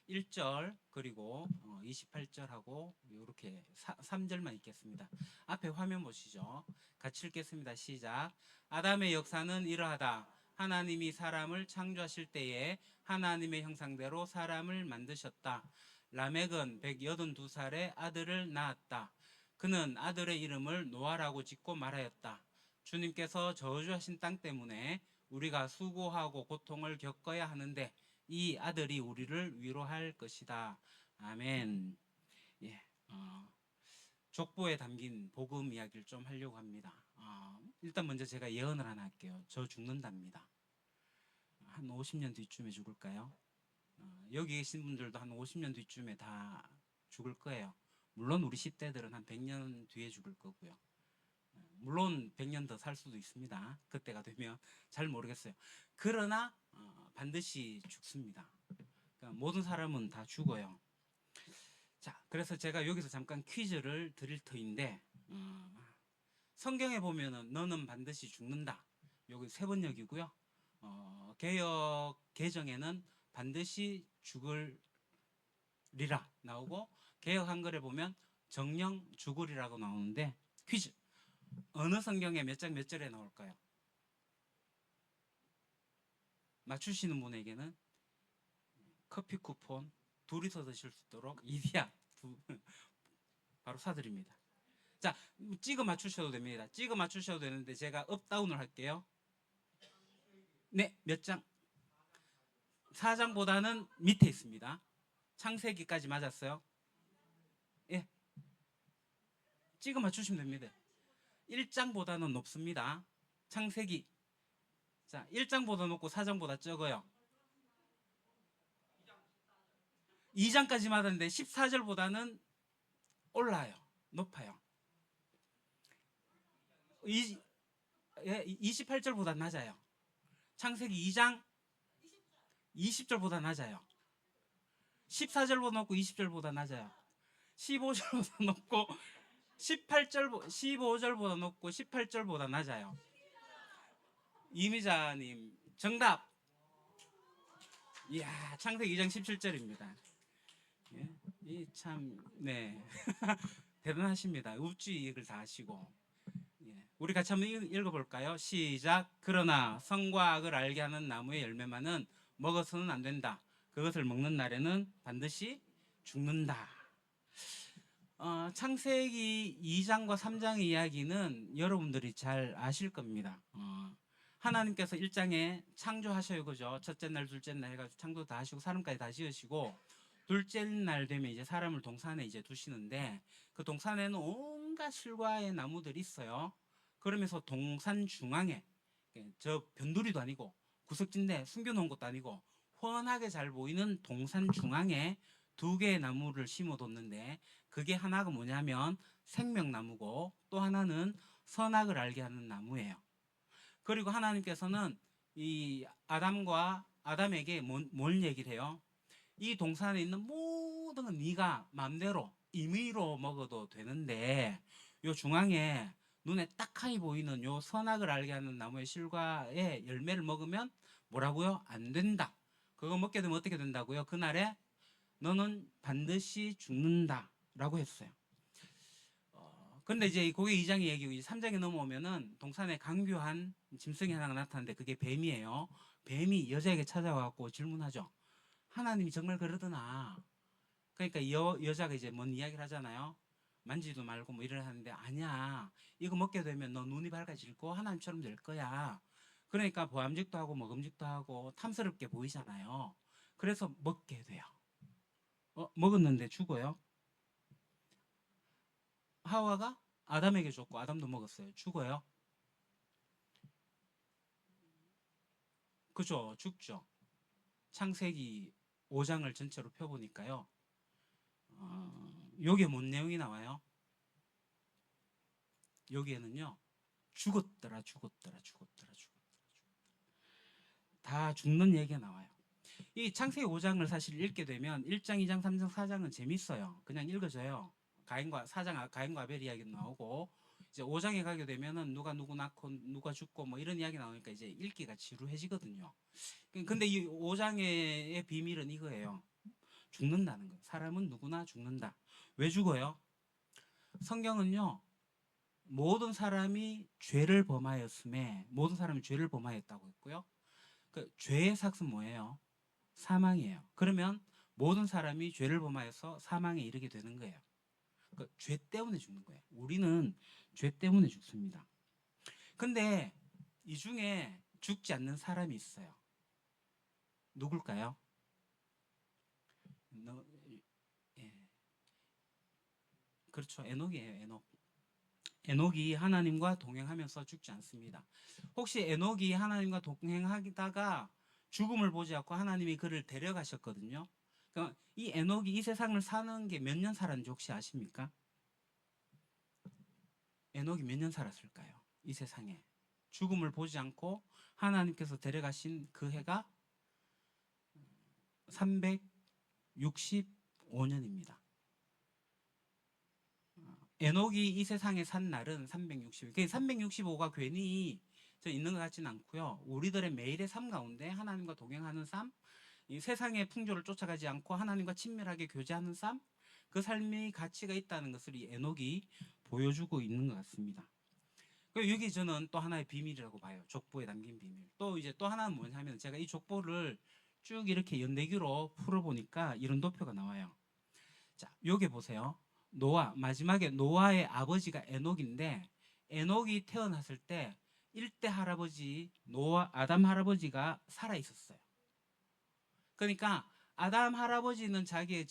1절 그리고 28절하고 이렇게 3절만 읽겠습니다. 앞에 화면 보시죠. 같이 읽겠습니다. 시작. 아담의 역사는 이러하다. 하나님이 사람을 창조하실 때에 하나님의 형상대로 사람을 만드셨다. 라멕은 182살에 아들을 낳았다. 그는 아들의 이름을 노아라고 짓고 말하였다. 주님께서 저주하신 땅 때문에 우리가 수고하고 고통을 겪어야 하는데 이 아들이 우리를 위로할 것이다. 아멘. 예, 족보에 담긴 복음 이야기를 좀 하려고 합니다. 일단 먼저 제가 예언을 하나 할게요. 저 죽는답니다. 한 50년 뒤쯤에 죽을까요? 여기 계신 분들도 한 50년 뒤쯤에 다 죽을 거예요. 물론 우리 10대들은 한 100년 뒤에 죽을 거고요. 물론 100년 더 살 수도 있습니다. 그때가 되면 잘 모르겠어요. 그러나 반드시 죽습니다. 그러니까 모든 사람은 다 죽어요. 자, 그래서 제가 여기서 잠깐 퀴즈를 드릴 터인데 성경에 보면은 너는 반드시 죽는다. 여기 세 번역이고요. 개역 개정에는 반드시 죽으리라 나오고 개역 한글에 보면 정령 죽으리라고 나오는데 퀴즈. 어느 성경에 몇 장 몇 절에 나올까요? 맞추시는 분에게는 커피 쿠폰 둘이서 드실 수 있도록 이디야 바로 사드립니다. 자, 찍어 맞추셔도 됩니다. 찍어 맞추셔도 되는데 제가 업다운을 할게요. 네, 몇 장? 4장보다는 밑에 있습니다. 창세기까지 맞았어요? 예. 찍어 맞추시면 됩니다. 1장보다는 높습니다. 창세기. 자, 1장보다 높고 4장보다 적어요. 2장까지 맞았는데 14절보다는 올라요. 높아요. 28절보다 낮아요. 창세기 2장 20절보다 낮아요. 14절보다 높고 20절보다 낮아요. 15절보다 높고 15절보다 높고 18절보다 낮아요. 이미자님 정답. 이야, 창세기 2장 17절입니다. 예? 이 참, 네. 대단하십니다. 우주익을 다 하시고. 예. 우리 같이 한번 읽어볼까요? 시작. 그러나 성과 악을 알게 하는 나무의 열매만은 먹어서는 안 된다. 그것을 먹는 날에는 반드시 죽는다. 창세기 2장과 3장의 이야기는 여러분들이 잘 아실 겁니다. 하나님께서 1장에 창조하셔요, 그죠? 첫째 날, 둘째 날 해가지고 창조 다 하시고 사람까지 다 지으시고 둘째 날 되면 이제 사람을 동산에 이제 두시는데 그 동산에는 온갖 실과의 나무들이 있어요. 그러면서 동산 중앙에 저 변두리도 아니고 구석진데 숨겨놓은 것도 아니고 훤하게 잘 보이는 동산 중앙에 두 개의 나무를 심어뒀는데 그게 하나가 뭐냐면 생명나무고 또 하나는 선악을 알게 하는 나무예요. 그리고 하나님께서는 이 아담에게 뭘 얘기를 해요? 이 동산에 있는 모든 건 네가 마음대로 임의로 먹어도 되는데 요 중앙에 눈에 딱하니 보이는 요 선악을 알게 하는 나무의 실과의 열매를 먹으면 뭐라고요? 안 된다. 그거 먹게 되면 어떻게 된다고요? 그날에 너는 반드시 죽는다 라고 했어요. 근데 이제 그게 2장의 얘기고 3장에 넘어오면은 동산에 강교한 짐승이 하나가 나타나는데 그게 뱀이에요. 뱀이 여자에게 찾아와갖고 질문하죠. 하나님이 정말 그러더나. 그러니까 여자가 이제 뭔 이야기를 하잖아요. 만지도 말고 뭐 이래 하는데 아니야. 이거 먹게 되면 너 눈이 밝아지고 하나님처럼 될 거야. 그러니까 보암직도 하고 먹음직도 하고 탐스럽게 보이잖아요. 그래서 먹게 돼요. 먹었는데 죽어요. 하와가 아담에게 줬고 아담도 먹었어요. 죽어요. 그죠? 죽죠. 창세기 5장을 전체로 펴보니까요. 여기에 뭔 내용이 나와요? 여기에는요. 죽었더라. 다 죽는 얘기가 나와요. 이 창세기 5장을 사실 읽게 되면 1장, 2장, 3장, 4장은 재밌어요. 그냥 읽어져요. 가인과 아벨 이야기도 나오고 이제 5장에 가게 되면은 누가 누구 낳고 누가 죽고 뭐 이런 이야기 나오니까 이제 읽기가 지루해지거든요. 근데 이 5장의 비밀은 이거예요. 죽는다는 거예요. 사람은 누구나 죽는다. 왜 죽어요? 성경은요, 모든 사람이 죄를 범하였음에 모든 사람이 죄를 범하였다고 했고요. 그 죄의 삭은 뭐예요? 사망이에요. 그러면 모든 사람이 죄를 범하여서 사망에 이르게 되는 거예요. 그 죄 때문에 죽는 거예요. 우리는 죄 때문에 죽습니다. 근데 이 중에 죽지 않는 사람이 있어요. 누굴까요? 예. 그렇죠. 에녹이에요. 에녹. 에녹이 하나님과 동행하면서 죽지 않습니다. 혹시 에녹이 하나님과 동행하다가 죽음을 보지 않고 하나님이 그를 데려가셨거든요. 그러니까 이 에녹이 이 세상을 사는 게 몇 년 살았는지 혹시 아십니까? 에녹이 몇 년 살았을까요? 이 세상에 죽음을 보지 않고 하나님께서 데려가신 그 해가 365년입니다. 에녹이 이 세상에 산 날은 360. 365가 괜히 저 있는 것 같지는 않고요. 우리들의 매일의 삶 가운데 하나님과 동행하는 삶, 이 세상의 풍조를 쫓아가지 않고 하나님과 친밀하게 교제하는 삶, 그 삶의 가치가 있다는 것을 이 에녹이 보여주고 있는 것 같습니다. 여기 저는 또 하나의 비밀이라고 봐요. 족보에 담긴 비밀. 또 이제 또 하나는 뭐냐면 제가 이 족보를 쭉 이렇게 연대기로 풀어보니까 이런 도표가 나와요. 자, 여기 보세요. 노아, 마지막에 노아의 아버지가 에녹인데 에녹이 태어났을 때 1대 할아버지 노아 아담 할아버지가 살아 있었어요. 그러니까 아담 할아버지는 자기의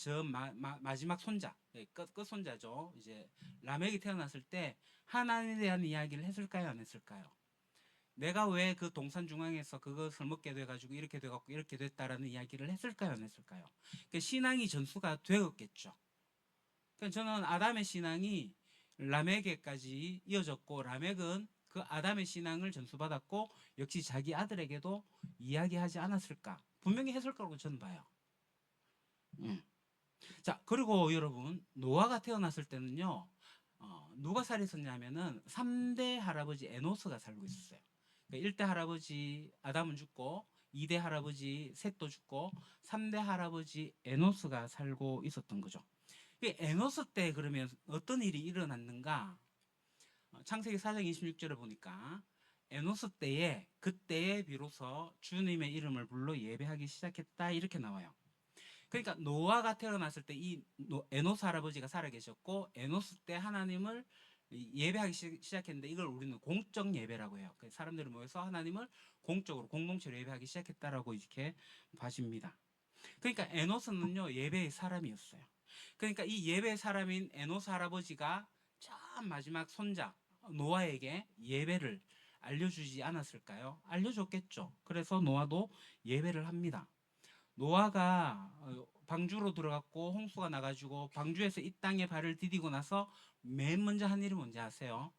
마지막 손자, 끝 손자죠. 이제 라멕이 태어났을 때 하나님에 대한 이야기를 했을까요, 안 했을까요? 내가 왜 그 동산 중앙에서 그것을 먹게 돼가지고 이렇게 돼갖고 이렇게 됐다라는 이야기를 했을까요, 안 했을까요? 그 신앙이 전수가 되었겠죠. 그러니까 저는 아담의 신앙이 라멕에까지 이어졌고 라멕은 그 아담의 신앙을 전수받았고 역시 자기 아들에게도 이야기하지 않았을까? 분명히 했을 거라고 저는 봐요. 자, 그리고 여러분 노아가 태어났을 때는요. 누가 살아 있었냐면은 3대 할아버지 에노스가 살고 있었어요. 그러니까 1대 할아버지 아담은 죽고 2대 할아버지 셋도 죽고 3대 할아버지 에노스가 살고 있었던 거죠. 에노스 때 그러면 어떤 일이 일어났는가? 창세기 4장 26절을 보니까 에노스 때에 그때에 비로소 주님의 이름을 불러 예배하기 시작했다 이렇게 나와요. 그러니까 노아가 태어났을 때 이 에노스 할아버지가 살아 계셨고 에노스 때 하나님을 예배하기 시작했는데 이걸 우리는 공적 예배라고 해요. 사람들이 모여서 하나님을 공적으로 공동체로 예배하기 시작했다라고 이렇게 봐집니다. 그러니까 에노스는요 예배의 사람이었어요. 그러니까 이 예배의 사람인 에노스 할아버지가 참 마지막 손자 노아에게 예배를 알려주지 않았을까요? 알려줬겠죠. 그래서 노아도 예배를 합니다. 노아가 방주로 들어갔고 홍수가 나가지고 방주에서 이 땅에 발을 디디고 나서 맨 먼저 한 일이 뭔지 아세요?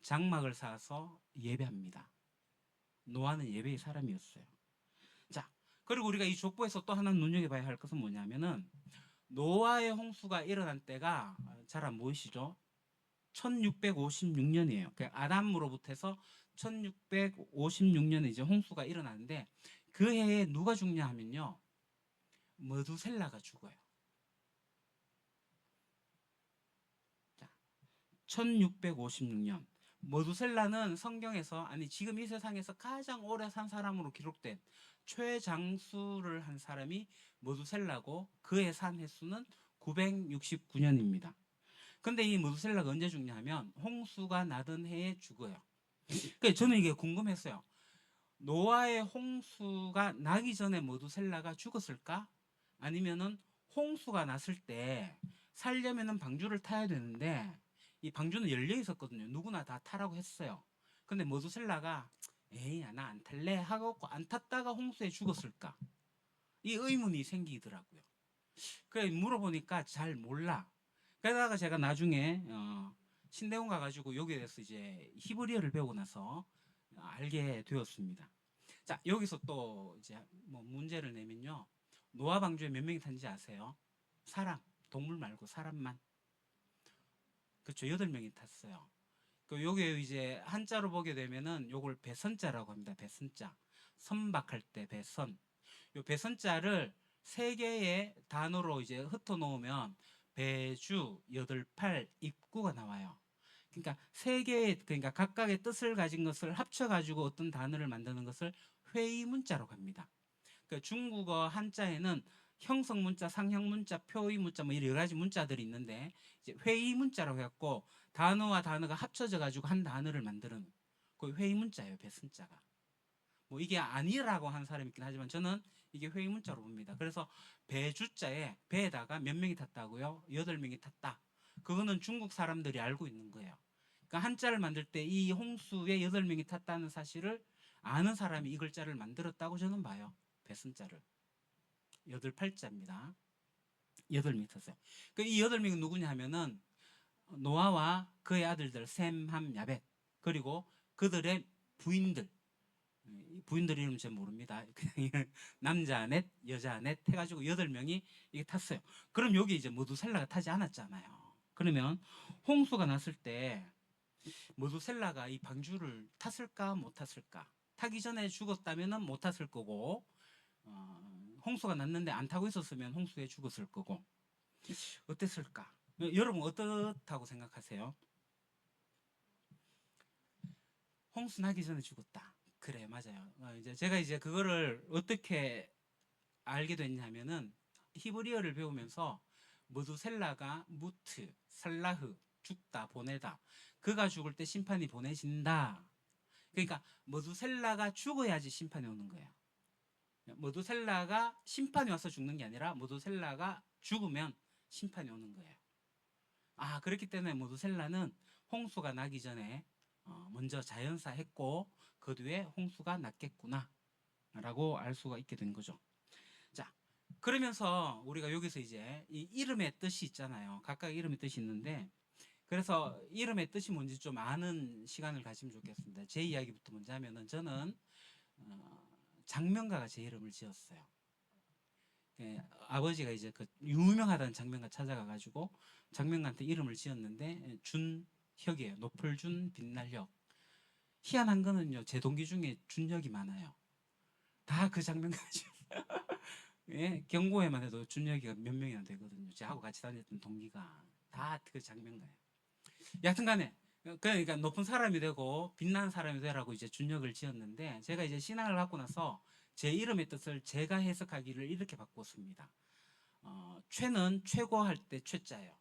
장막을 쌓아서 예배합니다. 노아는 예배의 사람이었어요. 자, 그리고 우리가 이 족보에서 또 하나 눈여겨봐야 할 것은 뭐냐면은 노아의 홍수가 일어난 때가 잘 안 보이시죠? 1656년이에요. 그러니까 아담으로부터 해서 1656년에 이제 홍수가 일어나는데 그 해에 누가 죽냐 하면요. 머두셀라가 죽어요. 자, 1656년. 머두셀라는 성경에서 아니 지금 이 세상에서 가장 오래 산 사람으로 기록된 최장수를 한 사람이 머두셀라고 그의 산 횟수는 969년입니다. 근데 이 머두셀라가 언제 죽냐 하면 홍수가 나던 해에 죽어요. 그러니까 저는 이게 궁금했어요. 노아의 홍수가 나기 전에 머두셀라가 죽었을까? 아니면은 홍수가 났을 때 살려면은 방주를 타야 되는데 이 방주는 열려 있었거든요. 누구나 다 타라고 했어요. 근데 머두셀라가 에이 나 안 탈래 하고 안 탔다가 홍수에 죽었을까? 이 의문이 생기더라고요. 그래 물어보니까 잘 몰라. 그러다가 제가 나중에 신대원 가가지고 여기에 대해서 이제 히브리어를 배우고 나서 알게 되었습니다. 자 여기서 또 이제 뭐 문제를 내면요. 노아 방주에 몇 명이 탄지 아세요? 사람, 동물 말고 사람만. 그렇죠. 8명이 탔어요. 그 요게 이제 한자로 보게 되면은 요걸 배선자라고 합니다. 배선자. 선박할 때 배선. 요 배선자를 세 개의 단어로 이제 흩어 놓으면 배주, 여덟팔, 입구가 나와요. 그러니까 세 개의, 그러니까 각각의 뜻을 가진 것을 합쳐 가지고 어떤 단어를 만드는 것을 회의 문자라고 합니다. 그러니까 중국어 한자에는 형성 문자, 상형 문자, 표의 문자 뭐 여러 가지 문자들이 있는데 이제 회의 문자라고 해갖고 단어와 단어가 합쳐져 가지고 한 단어를 만드는 그 회의 문자예요. 배순자가. 뭐 이게 아니라고 하는 사람이 있긴 하지만 저는 이게 회의 문자로 봅니다. 그래서 배주자에 배에다가 몇 명이 탔다고요? 8명이 탔다. 그거는 중국 사람들이 알고 있는 거예요. 그러니까 한자를 만들 때 이 홍수에 8명이 탔다는 사실을 아는 사람이 이 글자를 만들었다고 저는 봐요. 배순자를. 8팔자입니다. 8명이 탔어요. 그러니까 이 8명이 누구냐 하면은 노아와 그의 아들들 셈, 함, 야벳 그리고 그들의 부인들 부인들 이름 잘 모릅니다. 그냥 남자 넷, 여자 넷 해가지고 8명이 이게 탔어요. 그럼 여기 이제 모두셀라가 타지 않았잖아요. 그러면 홍수가 났을 때 모두셀라가 이 방주를 탔을까 못 탔을까? 타기 전에 죽었다면은 못 탔을 거고 홍수가 났는데 안 타고 있었으면 홍수에 죽었을 거고 어땠을까? 여러분 어떻다고 생각하세요? 홍수 나기 전에 죽었다. 그래 맞아요. 이제 제가 이제 그거를 어떻게 알게 됐냐면은 히브리어를 배우면서 무두셀라가 무트, 살라흐, 죽다, 보내다. 그가 죽을 때 심판이 보내진다. 그러니까 무두셀라가 죽어야지 심판이 오는 거예요. 무두셀라가 심판이 와서 죽는 게 아니라 무두셀라가 죽으면 심판이 오는 거예요. 아 그렇기 때문에 무두셀라는 홍수가 나기 전에 먼저 자연사 했고 그 뒤에 홍수가 났겠구나 라고 알 수가 있게 된 거죠. 자 그러면서 우리가 여기서 이제 이 이름의 뜻이 있잖아요. 각각 이름의 뜻이 있는데 그래서 이름의 뜻이 뭔지 좀 아는 시간을 가지면 좋겠습니다. 제 이야기부터 먼저 하면은 저는 장명가가 제 이름을 지었어요. 아버지가 이제 그 유명하다는 장명가 찾아가가지고 장명가한테 이름을 지었는데 준혁이에요. 노풀준 빛날혁. 희한한 거는요. 제 동기 중에 준혁이 많아요. 다 그 장명가 지었어요. 예, 경고에만 해도 준혁이가 몇 명이나 되거든요. 저하고 같이 다녔던 동기가 다 그 장면가예요. 여하튼간에 그러니까 높은 사람이 되고 빛나는 사람이 되라고 이제 준혁을 지었는데 제가 이제 신앙을 갖고 나서 제 이름의 뜻을 제가 해석하기를 이렇게 바꿨습니다. 최는 최고할 때 최자예요.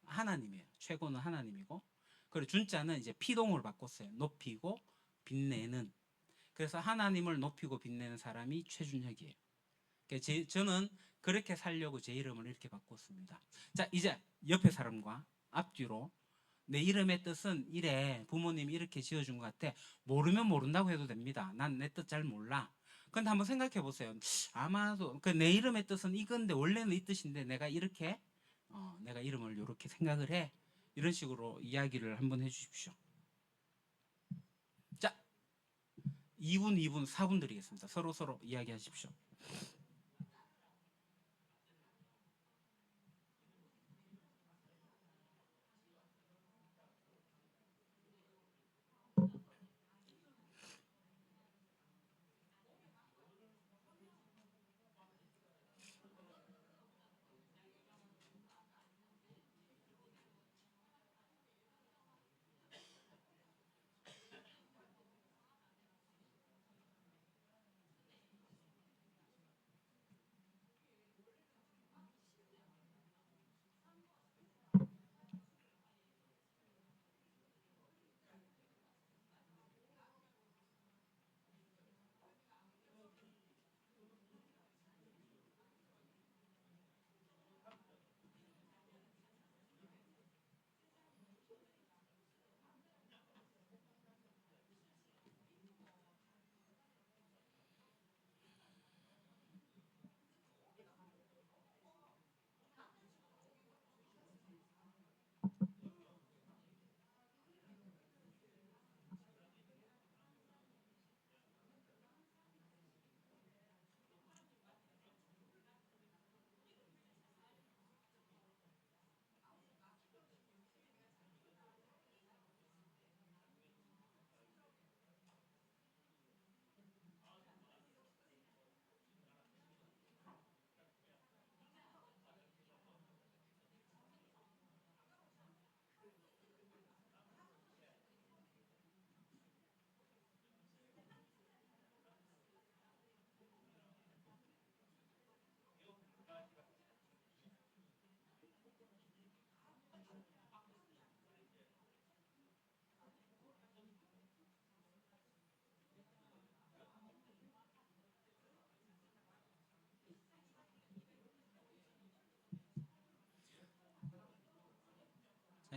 하나님이에요. 최고는 하나님이고 그리고 준자는 이제 피동으로 바꿨어요. 높이고 빛내는. 그래서 하나님을 높이고 빛내는 사람이 최준혁이에요. 저는 그렇게 살려고 제 이름을 이렇게 바꿨습니다. 자, 이제 옆에 사람과 앞뒤로 내 이름의 뜻은 이래. 부모님이 이렇게 지어준 것 같아. 모르면 모른다고 해도 됩니다. 난 내 뜻 잘 몰라. 근데 한번 생각해 보세요. 아마도 내 이름의 뜻은 이건데 원래는 이 뜻인데 내가 이렇게 내가 이름을 이렇게 생각을 해. 이런 식으로 이야기를 한번 해주십시오. 자, 2분, 2분, 4분 드리겠습니다. 서로 이야기하십시오.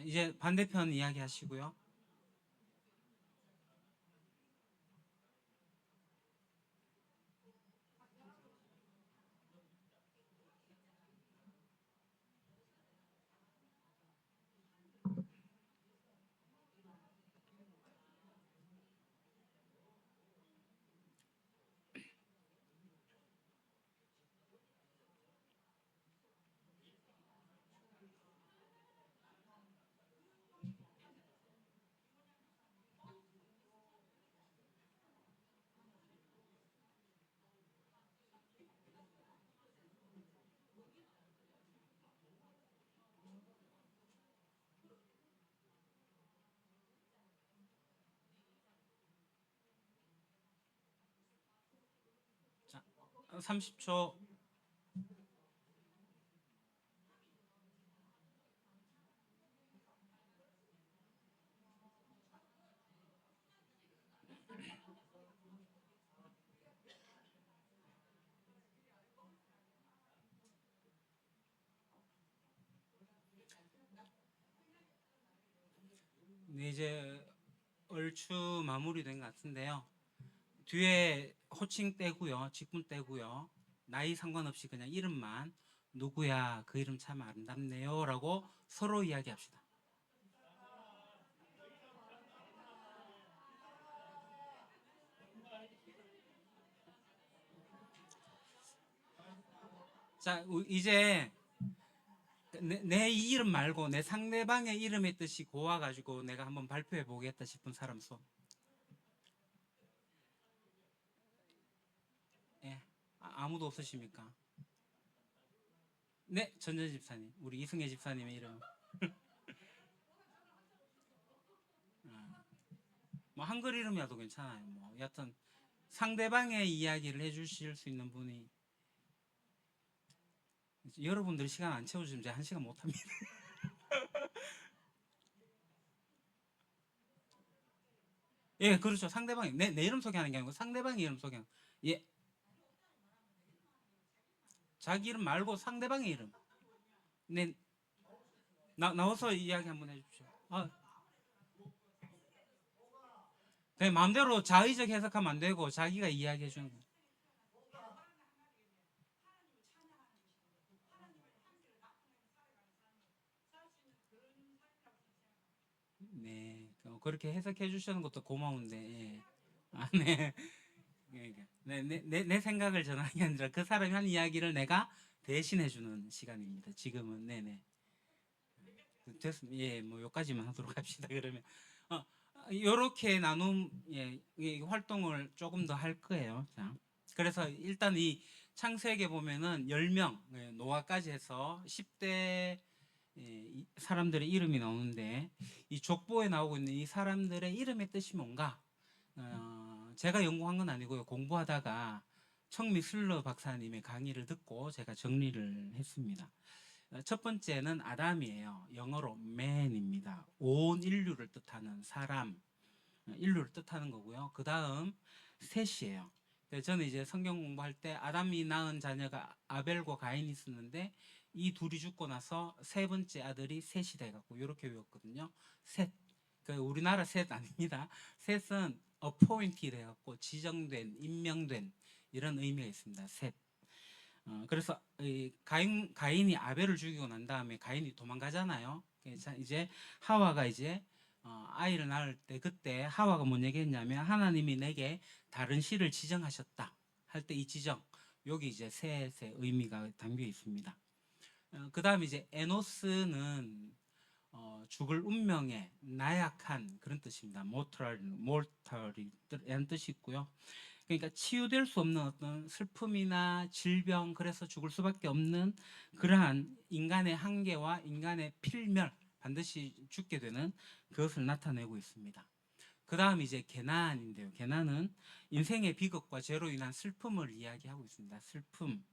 이제 반대편 이야기 하시고요. 자, 30초. 네, 이제 얼추 마무리된 것 같은데요. 뒤에 호칭 떼고요, 직분 떼고요, 나이 상관없이 그냥 이름만 누구야 그 이름 참 아름답네요라고 서로 이야기합시다. 자, 이제 내 이름 말고 내 상대방의 이름의 뜻이 고와가지고 내가 한번 발표해 보겠다 싶은 사람 손. 예, 아무도 없으십니까? 네, 전전 집사님, 우리 이승혜 집사님의 이름. 뭐 한글 이름이라도 괜찮아요. 뭐 여하튼 상대방의 이야기를 해주실 수 있는 분이, 여러분들이 시간 안 채워주면 제가 1시간 못합니다. 예, 그렇죠. 상대방이 내 이름 소개하는 게 아니고 상대방의 이름 소개하는. 예, 자기 이름 말고 상대방의 이름. 네, 나와서 이야기 한번 해주십시오. 그냥 마음대로 자의적 해석하면 안 되고 자기가 이야기해 주는 거예요. 네, 그렇게 해석해 주시는 것도 고마운데, 예. 네. 그러니까 내 생각을 전하는 게 아니라 그 사람이 한 이야기를 내가 대신해 주는 시간입니다. 지금은. 네네. 됐습니다. 예, 뭐 여기까지만 하도록 합시다. 그러면 요렇게 나눔, 예, 이 활동을 조금 더 할 거예요. 자, 그래서 일단 이 창세기에 보면은 10명, 예, 노아까지 해서 10대 사람들의 이름이 나오는데, 이 족보에 나오고 있는 이 사람들의 이름의 뜻이 뭔가, 제가 연구한 건 아니고요. 공부하다가 청미슬러 박사님의 강의를 듣고 제가 정리를 했습니다. 첫 번째는 아담이에요. 영어로 man입니다. 온 인류를 뜻하는 사람, 인류를 뜻하는 거고요. 그 다음 셋이에요. 저는 이제 성경 공부할 때 아담이 낳은 자녀가 아벨과 가인이 있었는데, 이 둘이 죽고 나서 세 번째 아들이 셋이 돼갖고 이렇게 외웠거든요. 셋. 그 우리나라 셋 아닙니다. 셋은 appointed 해갖고 지정된, 임명된 이런 의미가 있습니다. 셋. 그래서 가인이 아벨을 죽이고 난 다음에 가인이 도망가잖아요. 이제 하와가 이제 아이를 낳을 때, 그때 하와가 뭔 얘기했냐면 하나님이 내게 다른 씨를 지정하셨다 할 때 이 지정, 여기 이제 셋의 의미가 담겨 있습니다. 그 다음에 이제 에노스는 죽을 운명의 나약한 그런 뜻입니다. mortal이라는 뜻이 있고요. 그러니까 치유될 수 없는 어떤 슬픔이나 질병, 그래서 죽을 수밖에 없는 그러한 인간의 한계와 인간의 필멸, 반드시 죽게 되는 그것을 나타내고 있습니다. 그 다음 이제 게나안인데요. 게나안은 인생의 비극과 죄로 인한 슬픔을 이야기하고 있습니다. 슬픔.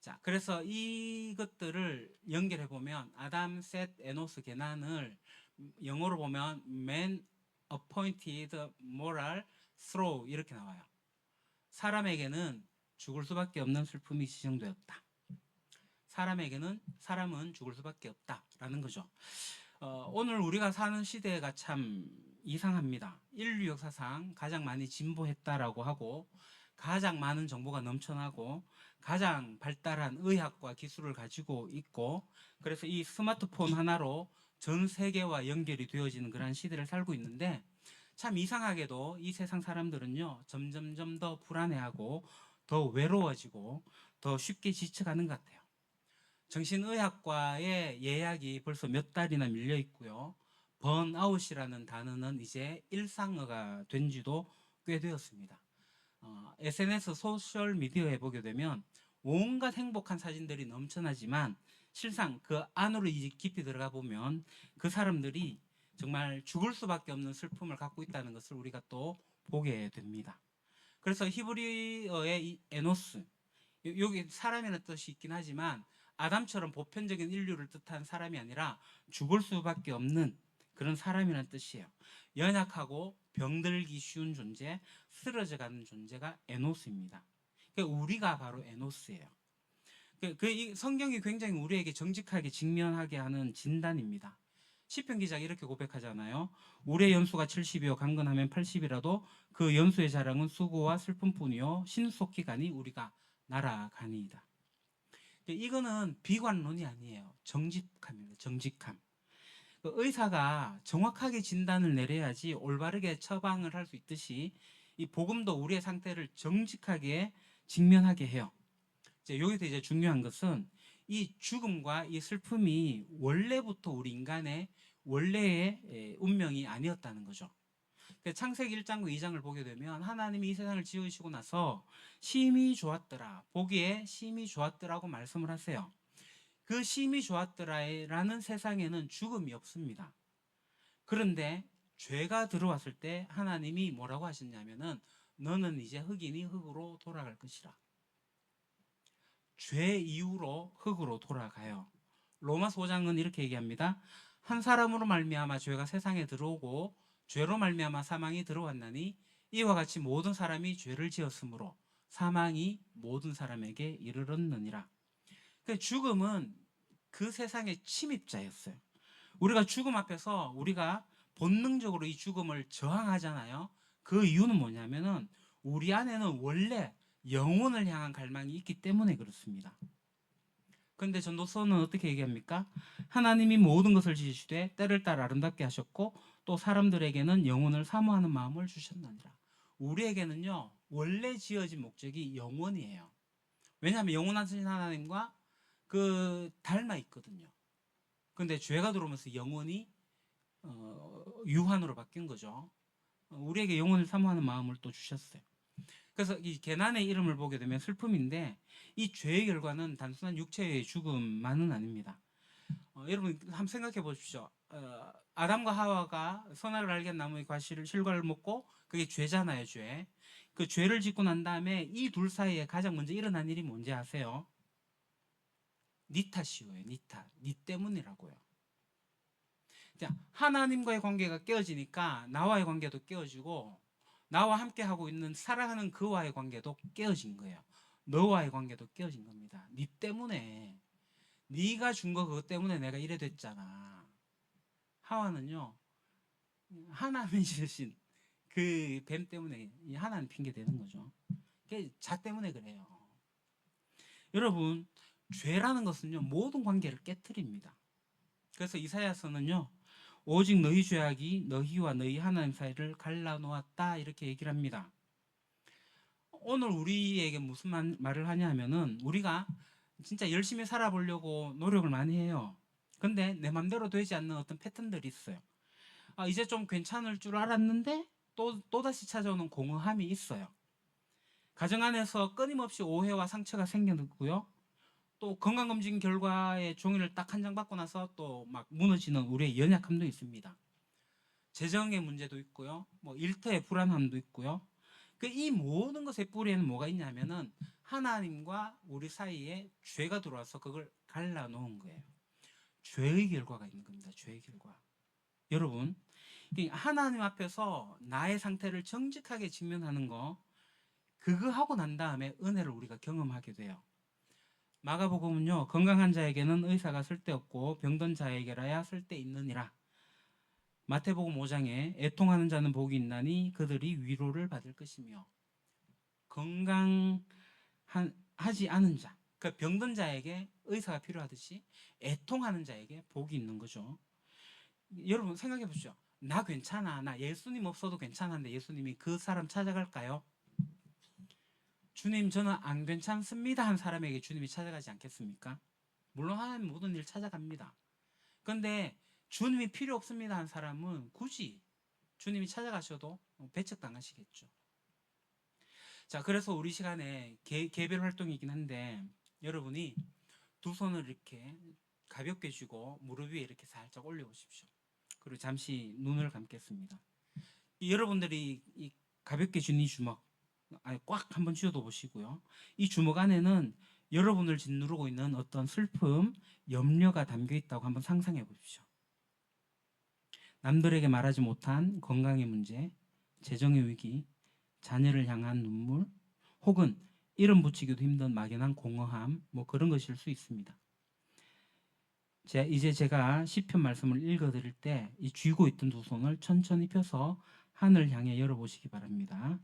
자, 그래서 이것들을 연결해 보면 아담, 셋, 에노스, 게나안을 영어로 보면 man appointed moral through 이렇게 나와요. 사람에게는 죽을 수밖에 없는 슬픔이 지정되었다. 사람은 죽을 수밖에 없다라는 거죠. 오늘 우리가 사는 시대가 참 이상합니다. 인류 역사상 가장 많이 진보했다라고 하고 가장 많은 정보가 넘쳐나고 가장 발달한 의학과 기술을 가지고 있고 그래서 이 스마트폰 하나로 전 세계와 연결이 되어지는 그런 시대를 살고 있는데 참 이상하게도 이 세상 사람들은요 점점점 더 불안해하고 더 외로워지고 더 쉽게 지쳐가는 것 같아요. 정신의학과의 예약이 벌써 몇 달이나 밀려 있고요. 번아웃이라는 단어는 이제 일상어가 된 지도 꽤 되었습니다. SNS 소셜 미디어에 보게 되면 온갖 행복한 사진들이 넘쳐나지만 실상 그 안으로 깊이 들어가 보면 그 사람들이 정말 죽을 수밖에 없는 슬픔을 갖고 있다는 것을 우리가 또 보게 됩니다. 그래서 히브리어의 이 에노스, 여기 사람이라는 뜻이 있긴 하지만 아담처럼 보편적인 인류를 뜻한 사람이 아니라 죽을 수밖에 없는 그런 사람이라는 뜻이에요. 연약하고 병들기 쉬운 존재, 쓰러져가는 존재가 에노스입니다. 그러니까 우리가 바로 에노스예요. 이 성경이 굉장히 우리에게 정직하게 직면하게 하는 진단입니다. 시편 기자가 이렇게 고백하잖아요. 우리의 연수가 70이요 강건하면 80이라도 그 연수의 자랑은 수고와 슬픔뿐이요 신속히 가니 우리가 날아가니이다. 이거는 비관론이 아니에요. 정직함입니다. 정직함. 의사가 정확하게 진단을 내려야지 올바르게 처방을 할 수 있듯이 이 복음도 우리의 상태를 정직하게 직면하게 해요. 여기서 이제 중요한 것은 이 죽음과 이 슬픔이 원래부터 우리 인간의 원래의 운명이 아니었다는 거죠. 창세기 1장과 2장을 보게 되면 하나님이 이 세상을 지으시고 나서 심히 좋았더라. 보기에 심히 좋았더라고 말씀을 하세요. 그 심히 좋았더라라는 세상에는 죽음이 없습니다. 그런데 죄가 들어왔을 때 하나님이 뭐라고 하셨냐면은 너는 이제 흙이니 흙으로 돌아갈 것이라. 죄 이후로 흙으로 돌아가요. 로마서 5장은 이렇게 얘기합니다. 한 사람으로 말미암아 죄가 세상에 들어오고 죄로 말미암아 사망이 들어왔나니 이와 같이 모든 사람이 죄를 지었으므로 사망이 모든 사람에게 이르렀느니라. 죽음은 그 세상의 침입자였어요. 우리가 죽음 앞에서 우리가 본능적으로 이 죽음을 저항하잖아요. 그 이유는 뭐냐면은 우리 안에는 원래 영혼을 향한 갈망이 있기 때문에 그렇습니다. 그런데 전도서는 어떻게 얘기합니까? 하나님이 모든 것을 지으시되 때를 따라 아름답게 하셨고 또 사람들에게는 영혼을 사모하는 마음을 주셨느니라. 우리에게는요 원래 지어진 목적이 영혼이에요. 왜냐하면 영원하신 하나님과 닮아 있거든요. 그런데 죄가 들어오면서 영혼이 유한으로 바뀐 거죠. 우리에게 영혼을 사모하는 마음을 또 주셨어요. 그래서 이 게난의 이름을 보게 되면 슬픔인데 이 죄의 결과는 단순한 육체의 죽음만은 아닙니다. 여러분 한번 생각해 보십시오. 아담과 하와가 선악을 알게 한 나무의 과실을 실과를 먹고 그게 죄잖아요, 죄. 그 죄를 짓고 난 다음에 이 둘 사이에 가장 먼저 일어난 일이 뭔지 아세요? 니 탓이에요, 니 탓. 니 때문이라고요. 하나님과의 관계가 깨어지니까 나와의 관계도 깨어지고 나와 함께 하고 있는 사랑하는 그와의 관계도 깨어진 거예요. 너와의 관계도 깨어진 겁니다. 니 때문에 네가 준 거 그것 때문에 내가 이래 됐잖아. 하와는요 하나님이 주신 그 뱀 때문에 하나님 핑계 대는 거죠. 자 때문에 그래요. 여러분 죄라는 것은요 모든 관계를 깨트립니다. 그래서 이사야서는요 오직 너희 죄악이 너희와 너희 하나님 사이를 갈라놓았다 이렇게 얘기를 합니다. 오늘 우리에게 무슨 말을 하냐면은 우리가 진짜 열심히 살아보려고 노력을 많이 해요. 근데 내 맘대로 되지 않는 어떤 패턴들이 있어요. 이제 좀 괜찮을 줄 알았는데 또다시 찾아오는 공허함이 있어요. 가정 안에서 끊임없이 오해와 상처가 생겨났고요. 또 건강검진 결과에 종이를 딱 한 장 받고 나서 또 막 무너지는 우리의 연약함도 있습니다. 재정의 문제도 있고요. 뭐 일터의 불안함도 있고요. 이 모든 것의 뿌리에는 뭐가 있냐면은 하나님과 우리 사이에 죄가 들어와서 그걸 갈라놓은 거예요. 죄의 결과가 있는 겁니다. 죄의 결과. 여러분, 하나님 앞에서 나의 상태를 정직하게 직면하는 거 그거 하고 난 다음에 은혜를 우리가 경험하게 돼요. 마가복음은요, 건강한 자에게는 의사가 쓸데없고 병든 자에게라야 쓸데있느니라. 마태복음 5장에 애통하는 자는 복이 있나니 그들이 위로를 받을 것이며, 건강하지 않은 자, 그 병든 자에게 의사가 필요하듯이 애통하는 자에게 복이 있는 거죠. 여러분 생각해 보시죠. 나 괜찮아, 나 예수님 없어도 괜찮은데 예수님이 그 사람 찾아갈까요? 주님, 저는 안 괜찮습니다 한 사람에게 주님이 찾아가지 않겠습니까? 물론 하나님 모든 일 찾아갑니다. 그런데 주님이 필요 없습니다 한 사람은 굳이 주님이 찾아가셔도 배척당하시겠죠. 자, 그래서 우리 시간에 개별 활동이긴 한데, 여러분이 두 손을 이렇게 가볍게 쥐고 무릎 위에 이렇게 살짝 올려보십시오. 그리고 잠시 눈을 감겠습니다. 여러분들이 이 가볍게 쥔 이 주먹, 꽉 한번 쥐어도 보시고요. 이 주먹 안에는 여러분을 짓누르고 있는 어떤 슬픔, 염려가 담겨 있다고 한번 상상해 보십시오. 남들에게 말하지 못한 건강의 문제, 재정의 위기, 자녀를 향한 눈물, 혹은 이름 붙이기도 힘든 막연한 공허함, 뭐 그런 것일 수 있습니다. 이제 제가 시편 말씀을 읽어드릴 때 이 쥐고 있던 두 손을 천천히 펴서 하늘 향해 열어보시기 바랍니다.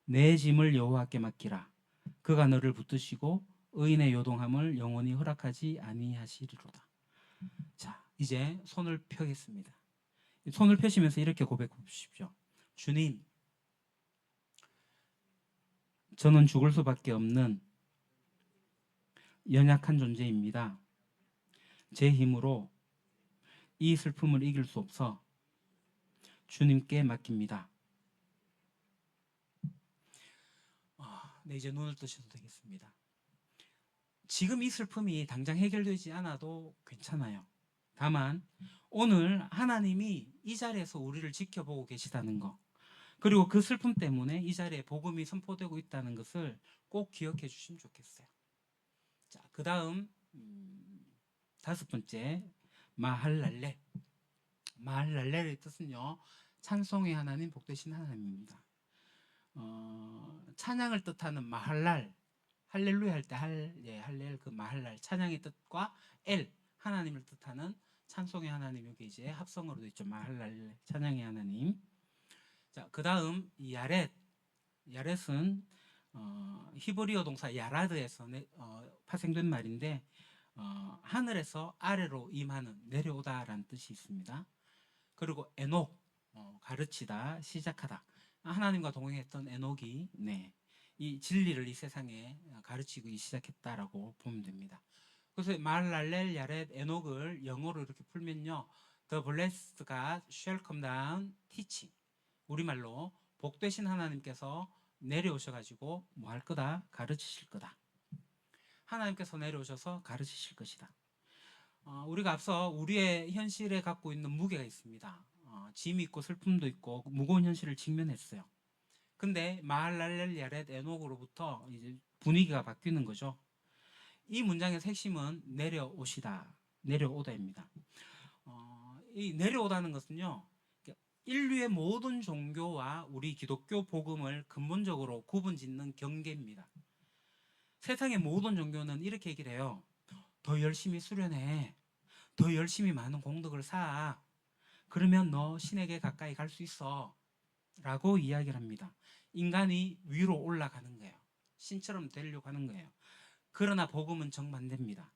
내 짐을 여호와께 맡기라. 그가 너를 붙드시고 의인의 요동함을 영원히 허락하지 아니하시리로다. 자, 이제 손을 펴겠습니다. 손을 펴시면서 이렇게 고백해 보십시오. 주님, 저는 죽을 수밖에 없는 연약한 존재입니다. 제 힘으로 이 슬픔을 이길 수 없어 주님께 맡깁니다. 네, 이제 눈을 뜨셔도 되겠습니다. 지금 이 슬픔이 당장 해결되지 않아도 괜찮아요. 다만 오늘 하나님이 이 자리에서 우리를 지켜보고 계시다는 거, 그리고 그 슬픔 때문에 이 자리에 복음이 선포되고 있다는 것을 꼭 기억해 주시면 좋겠어요. 자, 그 다음 다섯 번째, 마할랄레. 마할랄레의 뜻은요, 찬송의 하나님, 복되신 하나님입니다. 찬양을 뜻하는 마할랄, 할렐루야 할 때 할렐, 그 마할랄, 찬양의 뜻과 엘, 하나님을 뜻하는 찬송의 하나님, 여기 이제 합성어로 되어 있죠. 마할랄, 찬양의 하나님. 자, 그 다음 야렛. 야렛은 히브리어 동사 야라드에서 파생된 말인데, 하늘에서 아래로 임하는, 내려오다라는 뜻이 있습니다. 그리고 에녹, 가르치다, 시작하다. 하나님과 동행했던 에녹이 이 진리를 이 세상에 가르치기 시작했다라고 보면 됩니다. 그래서 말랄렐, 야렛, 에녹을 영어로 이렇게 풀면요, The blessed God shall come down teaching. 우리말로 복되신 하나님께서 내려오셔가지고 뭐 할 거다? 가르치실 거다. 하나님께서 내려오셔서 가르치실 것이다. 우리가 앞서 우리의 현실에 갖고 있는 무게가 있습니다. 짐이 있고 슬픔도 있고 무거운 현실을 직면했어요. 근데 마할랄렐 야렛 에녹으로부터 이제 분위기가 바뀌는 거죠. 이 문장의 핵심은 내려오시다, 내려오다입니다. 이 내려오다는 것은요, 인류의 모든 종교와 우리 기독교 복음을 근본적으로 구분짓는 경계입니다. 세상의 모든 종교는 이렇게 얘기를 해요. 더 열심히 수련해. 더 열심히 많은 공덕을 쌓아. 그러면 너 신에게 가까이 갈 수 있어. 라고 이야기를 합니다. 인간이 위로 올라가는 거예요. 신처럼 되려고 하는 거예요. 그러나 복음은 정반대입니다.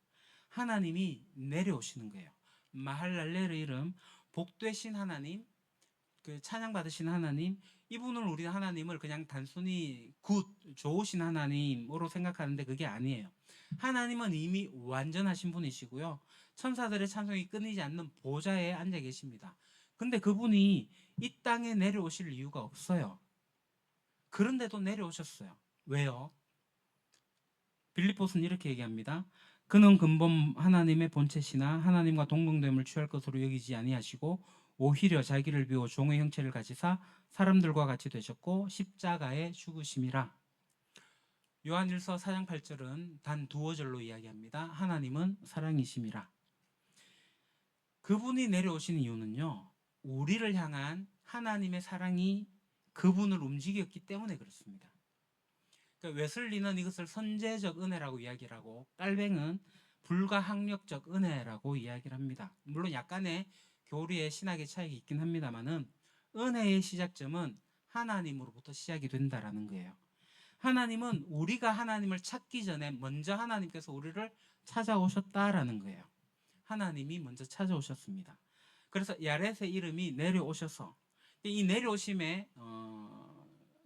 하나님이 내려오시는 거예요. 마할랄렐의 이름, 복되신 하나님, 그 찬양받으신 하나님, 이분을 우리 하나님을 그냥 단순히 좋으신 하나님으로 생각하는데 그게 아니에요. 하나님은 이미 완전하신 분이시고요, 천사들의 찬송이 끊이지 않는 보좌에 앉아 계십니다. 근데 그분이 이 땅에 내려오실 이유가 없어요. 그런데도 내려오셨어요. 왜요? 빌립보서는 이렇게 얘기합니다. 그는 근본 하나님의 본체시나 하나님과 동등됨을 취할 것으로 여기지 아니하시고 오히려 자기를 비워 종의 형체를 가지사 사람들과 같이 되셨고 십자가에 죽으심이라. 요한일서 4장 8절은 단 두어 절로 이야기합니다. 하나님은 사랑이심이라. 그분이 내려오신 이유는요, 우리를 향한 하나님의 사랑이 그분을 움직였기 때문에 그렇습니다. 그러니까 웨슬리는 이것을 선제적 은혜라고 이야기를 하고 깔뱅은 불가항력적 은혜라고 이야기를 합니다. 물론 약간의 교리의 신학의 차이가 있긴 합니다만은 은혜의 시작점은 하나님으로부터 시작이 된다라는 거예요. 하나님은 우리가 하나님을 찾기 전에 먼저 하나님께서 우리를 찾아오셨다라는 거예요. 하나님이 먼저 찾아오셨습니다. 그래서 야렛의 이름이 내려오셔서 이 내려오심에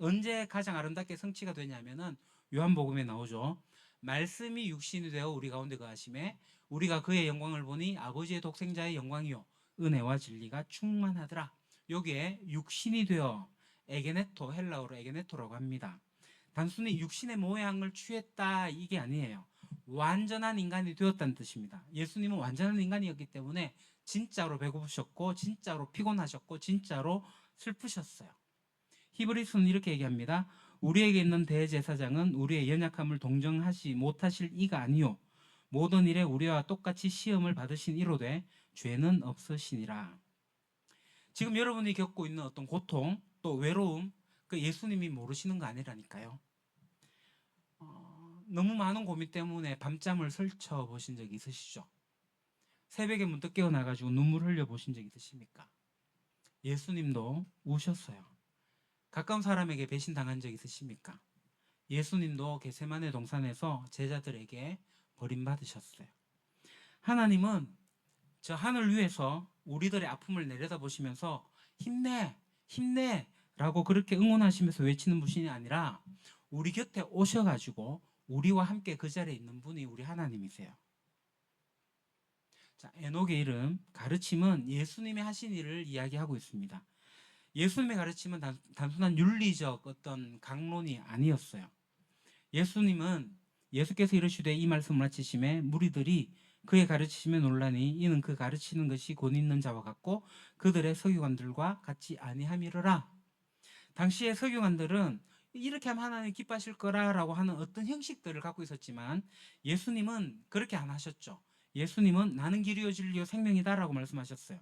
언제 가장 아름답게 성취가 되냐면은 요한복음에 나오죠. 말씀이 육신이 되어 우리 가운데 거하심에 우리가 그의 영광을 보니 아버지의 독생자의 영광이요 은혜와 진리가 충만하더라. 여기에 육신이 되어 에게네토, 헬라어로 에게네토라고 합니다. 단순히 육신의 모양을 취했다 이게 아니에요. 완전한 인간이 되었다는 뜻입니다. 예수님은 완전한 인간이었기 때문에 진짜로 배고프셨고 진짜로 피곤하셨고 진짜로 슬프셨어요. 히브리서는 이렇게 얘기합니다. 우리에게 있는 대제사장은 우리의 연약함을 동정하시 못하실 이가 아니요 모든 일에 우리와 똑같이 시험을 받으신 이로되 죄는 없으시니라. 지금 여러분이 겪고 있는 어떤 고통 또 외로움 그 예수님이 모르시는 거 아니라니까요. 너무 많은 고민 때문에 밤잠을 설쳐 보신 적 있으시죠? 새벽에 문득 깨어나가지고 눈물 흘려 보신 적 있으십니까? 예수님도 우셨어요. 가까운 사람에게 배신당한 적 있으십니까? 예수님도 겟세마네 동산에서 제자들에게 버림받으셨어요. 하나님은 저 하늘 위에서 우리들의 아픔을 내려다보시면서 힘내, 힘내 라고 그렇게 응원하시면서 외치는 분이 아니라 우리 곁에 오셔가지고 우리와 함께 그 자리에 있는 분이 우리 하나님이세요. 자, 에녹의 이름, 가르침은 예수님이 하신 일을 이야기하고 있습니다. 예수님의 가르침은 단순한 윤리적 어떤 강론이 아니었어요. 예수님은 예수께서 이르시되 이 말씀을 마치심에 무리들이 그의 가르치심에 놀라니 이는 그 가르치는 것이 곧 있는 자와 같고 그들의 서기관들과 같이 아니함이로라. 당시의 서기관들은 이렇게 하면 하나님 기뻐하실 거라라고 하는 어떤 형식들을 갖고 있었지만 예수님은 그렇게 안 하셨죠. 예수님은 나는 길이요 진리요 생명이다라고 말씀하셨어요.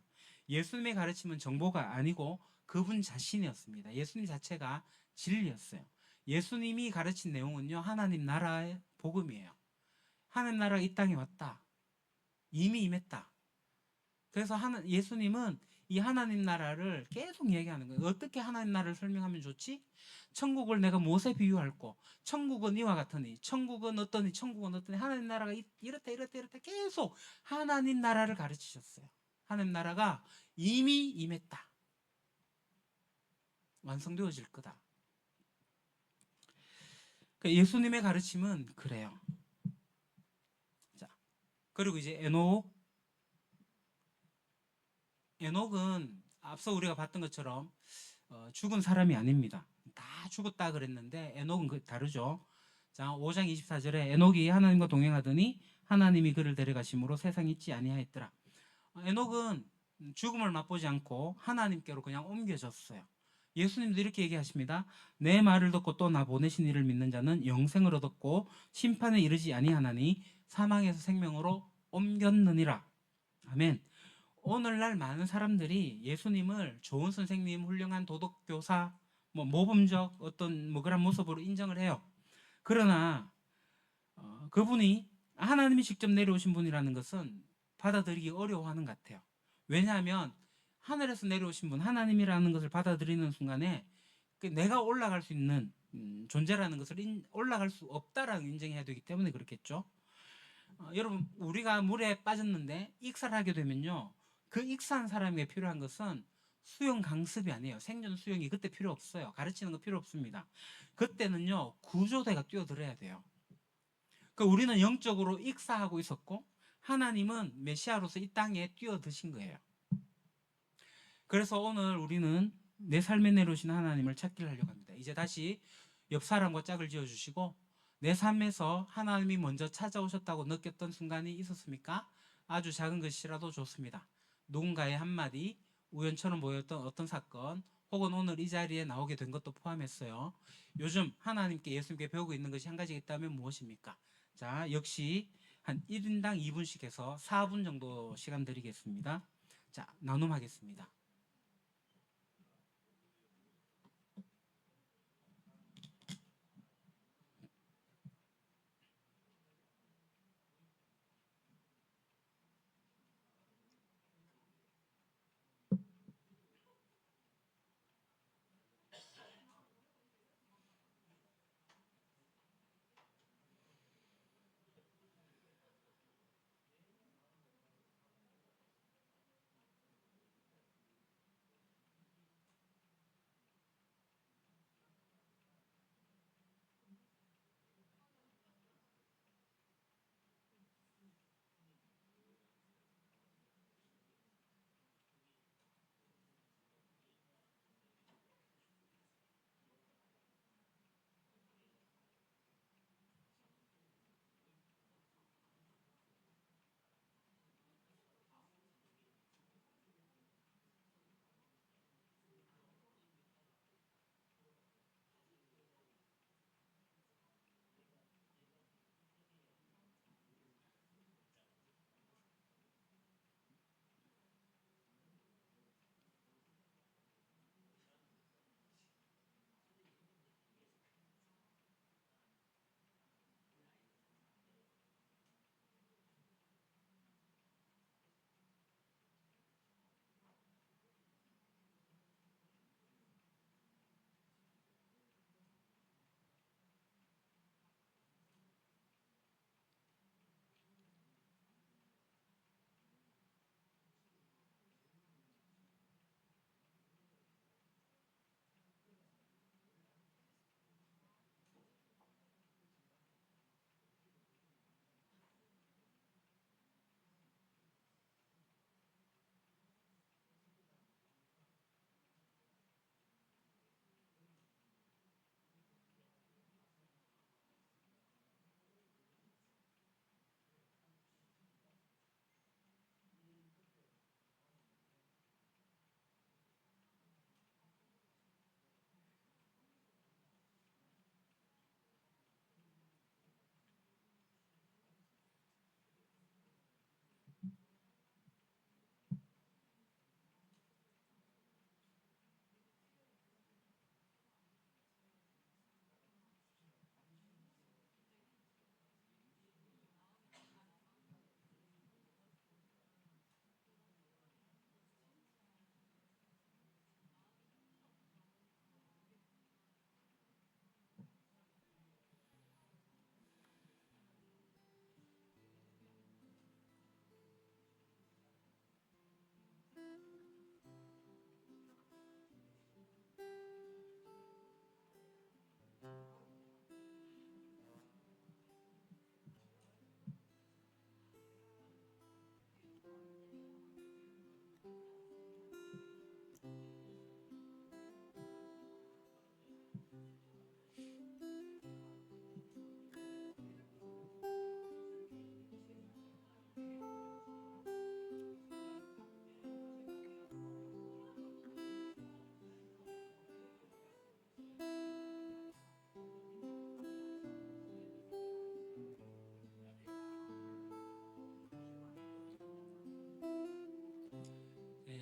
예수님의 가르침은 정보가 아니고 그분 자신이었습니다. 예수님 자체가 진리였어요. 예수님이 가르친 내용은요 하나님 나라의 복음이에요. 하나님 나라가 이 땅에 왔다. 이미 임했다. 그래서 예수님은 이 하나님 나라를 계속 얘기하는 거예요. 어떻게 하나님 나라를 설명하면 좋지? 천국을 내가 무엇에 비유할꼬? 천국은 이와 같으니, 천국은 어떠니, 천국은 어떠니, 하나님 나라가 이렇다, 이렇다, 이렇다 계속 하나님 나라를 가르치셨어요. 하나님 나라가 이미 임했다. 완성되어질 거다. 그러니까 예수님의 가르침은 그래요. 자, 그리고 이제 에녹은 앞서 우리가 봤던 것처럼 죽은 사람이 아닙니다. 다 죽었다 그랬는데 에녹은 다르죠. 자, 5장 24절에 에녹이 하나님과 동행하더니 하나님이 그를 데려가심으로 세상에 있지 아니하였더라. 에녹은 죽음을 맛보지 않고 하나님께로 그냥 옮겨졌어요. 예수님도 이렇게 얘기하십니다. 내 말을 듣고 또 나 보내신 이를 믿는 자는 영생을 얻었고 심판에 이르지 아니하나니 사망에서 생명으로 옮겼느니라. 아멘. 오늘날 많은 사람들이 예수님을 좋은 선생님, 훌륭한 도덕교사, 모범적 어떤 그런 모습으로 인정을 해요. 그러나 그분이 하나님이 직접 내려오신 분이라는 것은 받아들이기 어려워하는 것 같아요. 왜냐하면 하늘에서 내려오신 분, 하나님이라는 것을 받아들이는 순간에 내가 올라갈 수 있는 존재라는 것을 올라갈 수 없다라는 인정해야 되기 때문에 그렇겠죠. 여러분 우리가 물에 빠졌는데 익살하게 되면요. 그 익사한 사람에게 필요한 것은 수영 강습이 아니에요. 생존 수영이 그때 필요 없어요. 가르치는 거 필요 없습니다. 그때는요 구조대가 뛰어들어야 돼요. 그러니까 우리는 영적으로 익사하고 있었고 하나님은 메시아로서 이 땅에 뛰어드신 거예요. 그래서 오늘 우리는 내 삶에 내려오신 하나님을 찾기를 하려고 합니다. 이제 다시 옆 사람과 짝을 지어주시고 내 삶에서 하나님이 먼저 찾아오셨다고 느꼈던 순간이 있었습니까? 아주 작은 것이라도 좋습니다. 누군가의 한마디, 우연처럼 보였던 어떤 사건, 혹은 오늘 이 자리에 나오게 된 것도 포함했어요. 요즘 하나님께 예수님께 배우고 있는 것이 한 가지가 있다면 무엇입니까? 자, 역시 한 1인당 2분씩 해서 4분 정도 시간 드리겠습니다. 자, 나눔하겠습니다.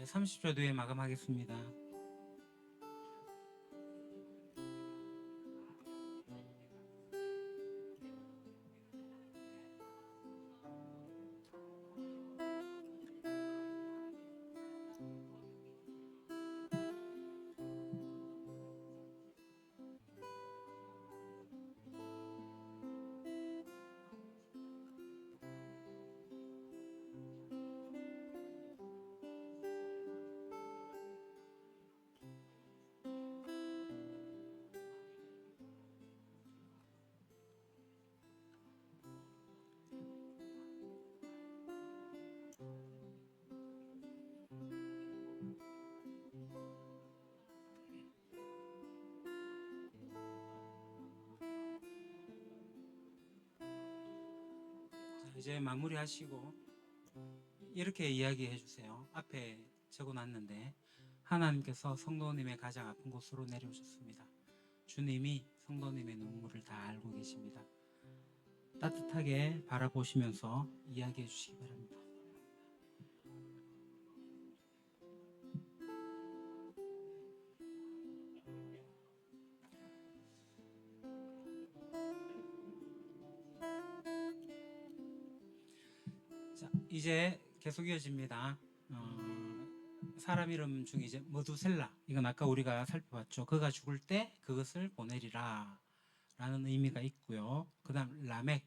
네, 30초 뒤에 마감하겠습니다. 자, 이제 마무리하시고 이렇게 이야기해 주세요. 앞에 적어놨는데 하나님께서 성도님의 가장 아픈 곳으로 내려오셨습니다. 주님이 성도님의 눈물을 다 알고 계십니다. 따뜻하게 바라보시면서 이야기해 주시기 바랍니다. 자, 이제 계속 이어집니다. 사람 이름 중에 이제 머두셀라, 이건 아까 우리가 살펴봤죠. 그가 죽을 때 그것을 보내리라 라는 의미가 있고요. 그 다음 라멕,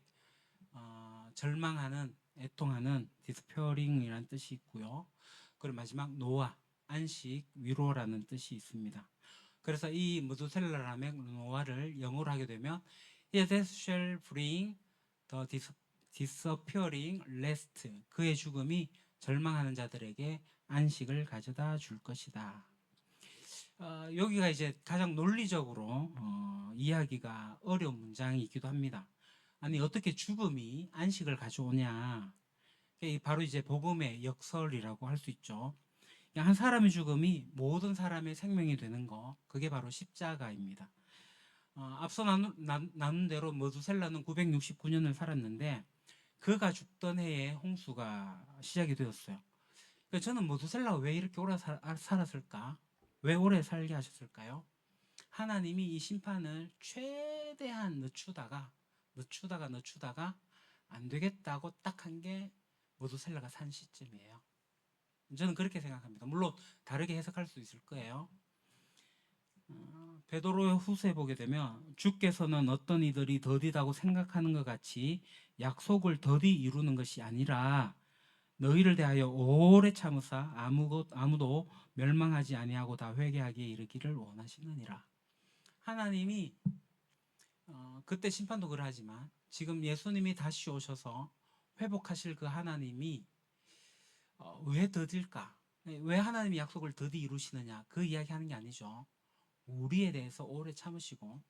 절망하는, 애통하는, 디스페어링이라는 뜻이 있고요. 그리고 마지막 노아, 안식, 위로라는 뜻이 있습니다. 그래서 이 머두셀라, 라멕, 노아를 영어로 하게 되면 His death shall bring the disappearing rest, 그의 죽음이 절망하는 자들에게 안식을 가져다 줄 것이다. 여기가 이제 가장 논리적으로 이해하기가 어려운 문장이기도 합니다. 아니 어떻게 죽음이 안식을 가져오냐. 바로 이제 복음의 역설이라고 할 수 있죠. 한 사람의 죽음이 모든 사람의 생명이 되는 거, 그게 바로 십자가입니다. 앞서 나눈 대로 머두셀라는 969년을 살았는데 그가 죽던 해에 홍수가 시작이 되었어요. 그러니까 저는 머두셀라가 왜 이렇게 오래 살았을까? 왜 오래 살게 하셨을까요? 하나님이 이 심판을 최대한 늦추다가 안 되겠다고 딱 한 게 머두셀라가 산 시점이에요. 저는 그렇게 생각합니다. 물론 다르게 해석할 수 있을 거예요. 베드로의 후서에 보게 되면 주께서는 어떤 이들이 더디다고 생각하는 것 같이 약속을 더디 이루는 것이 아니라 너희를 대하여 오래 참으사 아무도 멸망하지 아니하고 다 회개하기에 이르기를 원하시느니라. 하나님이 그때 심판도 그러하지만 지금 예수님이 다시 오셔서 회복하실 그 하나님이 왜 더딜까? 왜 하나님이 약속을 더디 이루시느냐? 그 이야기하는 게 아니죠. 우리에 대해서 오래 참으시고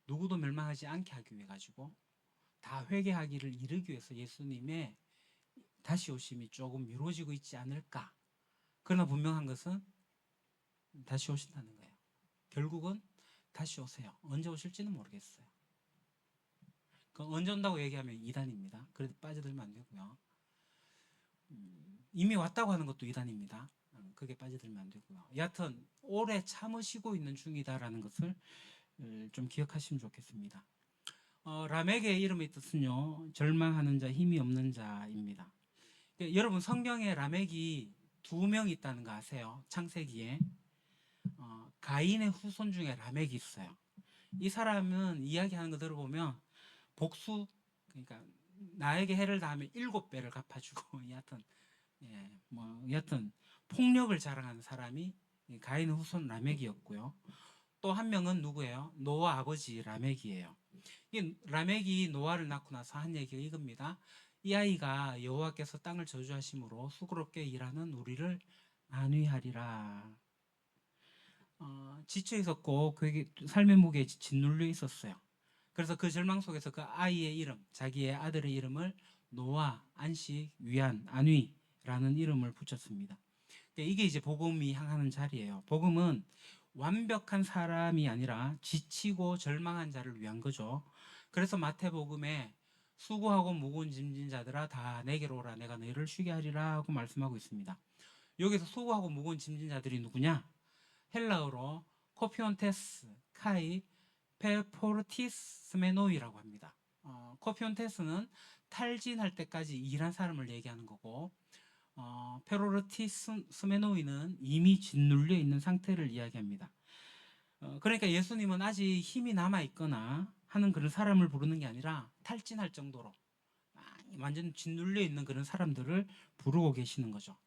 누구도 멸망하지 않게 하기 위해 가지고 다 회개하기를 이르기 위해서 예수님의 다시 오심이 조금 미뤄지고 있지 않을까. 그러나 분명한 것은 다시 오신다는 거예요. 결국은 다시 오세요. 언제 오실지는 모르겠어요. 언제 온다고 얘기하면 이단입니다. 그래도 빠져들면 안 되고요. 이미 왔다고 하는 것도 이단입니다. 그게 빠져들면 안 되고요. 여하튼 오래 참으시고 있는 중이다라는 것을 좀 기억하시면 좋겠습니다. 라멕의 이름의 뜻은요, 절망하는 자, 힘이 없는 자입니다. 여러분 성경에 라멕이 2명 있다는 거 아세요? 창세기에 가인의 후손 중에 라멕이 있어요. 이 사람은 이야기하는 거 들어보면 복수, 그러니까 나에게 해를 당하면 7배를 갚아주고 여하튼 폭력을 자랑하는 사람이 가인의 후손 라멕이었고요. 또 한 명은 누구예요? 노아 아버지 라멕이에요. 라멕이 노아를 낳고 나서 한 얘기가 이겁니다. 이 아이가 여호와께서 땅을 저주하심으로 수고롭게 일하는 우리를 안위하리라. 지쳐 있었고 그에게 삶의 무게에 짓눌려 있었어요. 그래서 그 절망 속에서 그 아이의 이름, 자기의 아들의 이름을 노아, 안식, 위안, 안위라는 이름을 붙였습니다. 이게 이제 복음이 향하는 자리예요. 복음은 완벽한 사람이 아니라 지치고 절망한 자를 위한 거죠. 그래서 마태복음에 수고하고 무거운 짐진 자들아 다 내게로 오라 내가 너희를 쉬게 하리라 하고 말씀하고 있습니다. 여기서 수고하고 무거운 짐진 자들이 누구냐? 헬라어로 코피온테스 카이 페포르티스메노이라고 합니다. 코피온테스는 탈진할 때까지 일한 사람을 얘기하는 거고, 페로르티스메노이는 이미 짓눌려 있는 상태를 이야기합니다. 그러니까 예수님은 아직 힘이 남아 있거나 하는 그런 사람을 부르는 게 아니라 탈진할 정도로 완전 짓눌려 있는 그런 사람들을 부르고 계시는 거죠.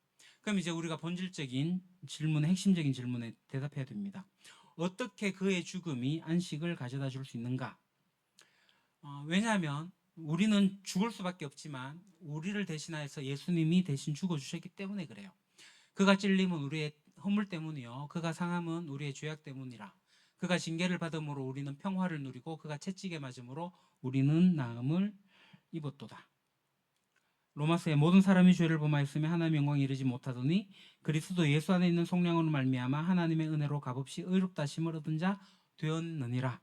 그럼 이제 우리가 본질적인 질문, 핵심적인 질문에 대답해야 됩니다. 어떻게 그의 죽음이 안식을 가져다 줄 수 있는가? 왜냐하면 우리는 죽을 수밖에 없지만 우리를 대신하여서 예수님이 대신 죽어주셨기 때문에 그래요. 그가 찔림은 우리의 허물 때문이요, 그가 상함은 우리의 죄악 때문이라. 그가 징계를 받음으로 우리는 평화를 누리고 그가 채찍에 맞음으로 우리는 나음을 입었도다. 로마서에 모든 사람이 죄를 범하였으며 하나님의 영광에 이르지 못하더니 그리스도 예수 안에 있는 속량으로 말미암아 하나님의 은혜로 값없이 의롭다 하심을 얻은 자 되었느니라.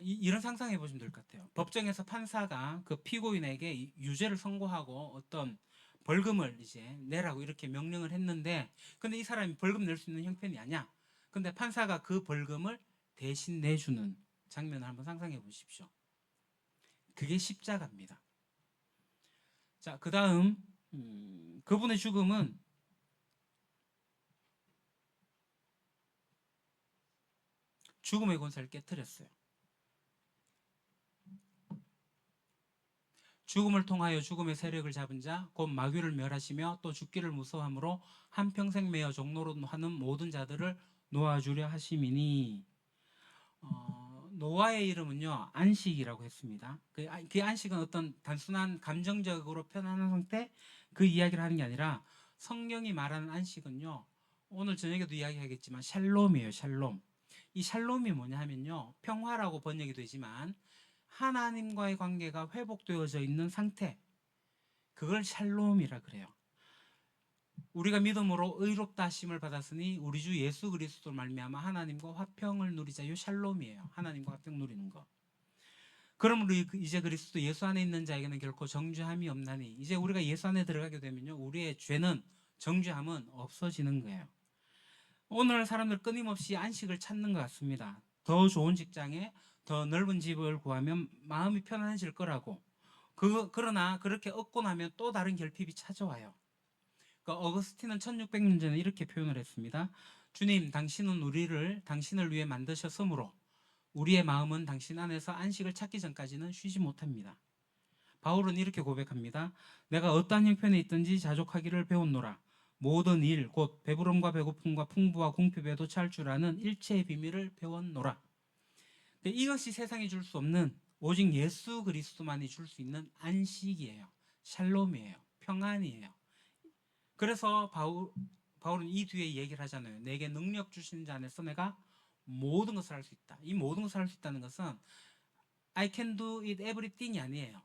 이런 상상해 보시면 될 것 같아요. 법정에서 판사가 그 피고인에게 유죄를 선고하고 어떤 벌금을 이제 내라고 이렇게 명령을 했는데, 근데 이 사람이 벌금 낼 수 있는 형편이 아니야. 근데 판사가 그 벌금을 대신 내주는 장면을 한번 상상해 보십시오. 그게 십자가입니다. 자, 그 다음 그분의 죽음은 죽음의 권세를 깨뜨렸어요. 죽음을 통하여 죽음의 세력을 잡은 자 곧 마귀를 멸하시며 또 죽기를 무서워함으로 한평생 매어 종로로 하는 모든 자들을 놓아주려 하심이니. 노아의 이름은요 안식이라고 했습니다. 그 안식은 어떤 단순한 감정적으로 표현하는 상태, 그 이야기를 하는 게 아니라 성경이 말하는 안식은요, 오늘 저녁에도 이야기하겠지만 샬롬이에요. 샬롬. 이 샬롬이 뭐냐 하면요, 평화라고 번역이 되지만 하나님과의 관계가 회복되어져 있는 상태, 그걸 샬롬이라 그래요. 우리가 믿음으로 의롭다 하심을 받았으니 우리 주 예수 그리스도로 말미암아 하나님과 화평을 누리자. 이 샬롬이에요. 하나님과 화평 누리는 거. 그러므로 이제 그리스도 예수 안에 있는 자에게는 결코 정죄함이 없나니, 이제 우리가 예수 안에 들어가게 되면요, 우리의 죄는, 정죄함은 없어지는 거예요. 오늘 사람들 끊임없이 안식을 찾는 것 같습니다. 더 좋은 직장에 더 넓은 집을 구하면 마음이 편안해질 거라고. 그러나 그렇게 얻고 나면 또 다른 결핍이 찾아와요. 어거스틴은 1600년 전에 이렇게 표현을 했습니다. 주님, 당신은 당신을 위해 만드셨으므로 우리의 마음은 당신 안에서 안식을 찾기 전까지는 쉬지 못합니다. 바울은 이렇게 고백합니다. 내가 어떠한 형편에 있든지 자족하기를 배웠노라. 모든 일, 곧 배부름과 배고픔과 풍부와 궁핍에도 처할 줄 아는 일체의 비밀을 배웠노라. 이것이 세상이 줄 수 없는, 오직 예수 그리스도만이 줄 수 있는 안식이에요. 샬롬이에요. 평안이에요. 그래서 바울은 이 뒤에 얘기를 하잖아요. 내게 능력 주신 자 안에서 내가 모든 것을 할 수 있다. 이 모든 것을 할 수 있다는 것은 I can do it everything이 아니에요.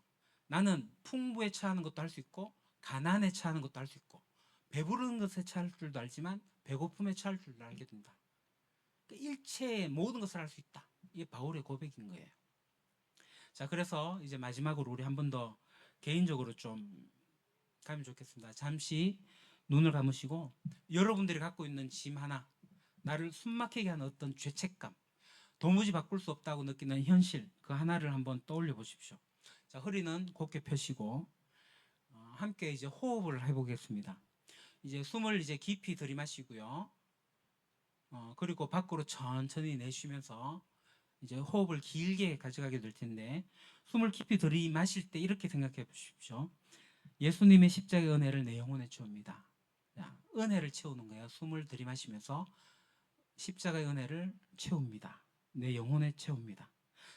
나는 풍부에 처하는 것도 할 수 있고 가난에 처하는 것도 할 수 있고 배부른 것에 처할 줄도 알지만 배고픔에 처할 줄도 알게 된다. 일체의 모든 것을 할 수 있다. 이게 바울의 고백인 거예요. 자, 그래서 이제 마지막으로 우리 한 번 더 개인적으로 좀 가면 좋겠습니다. 잠시 눈을 감으시고 여러분들이 갖고 있는 짐 하나, 나를 숨막히게 하는 어떤 죄책감, 도무지 바꿀 수 없다고 느끼는 현실, 그 하나를 한번 떠올려 보십시오. 자, 허리는 곧게 펴시고 함께 이제 호흡을 해보겠습니다. 이제 숨을 이제 깊이 들이마시고요. 그리고 밖으로 천천히 내쉬면서 이제 호흡을 길게 가져가게 될 텐데, 숨을 깊이 들이마실 때 이렇게 생각해 보십시오. 예수님의 십자가의 은혜를 내 영혼에 채웁니다. 은혜를 채우는 거예요. 숨을 들이마시면서 십자가의 은혜를 채웁니다. 내 영혼에 채웁니다.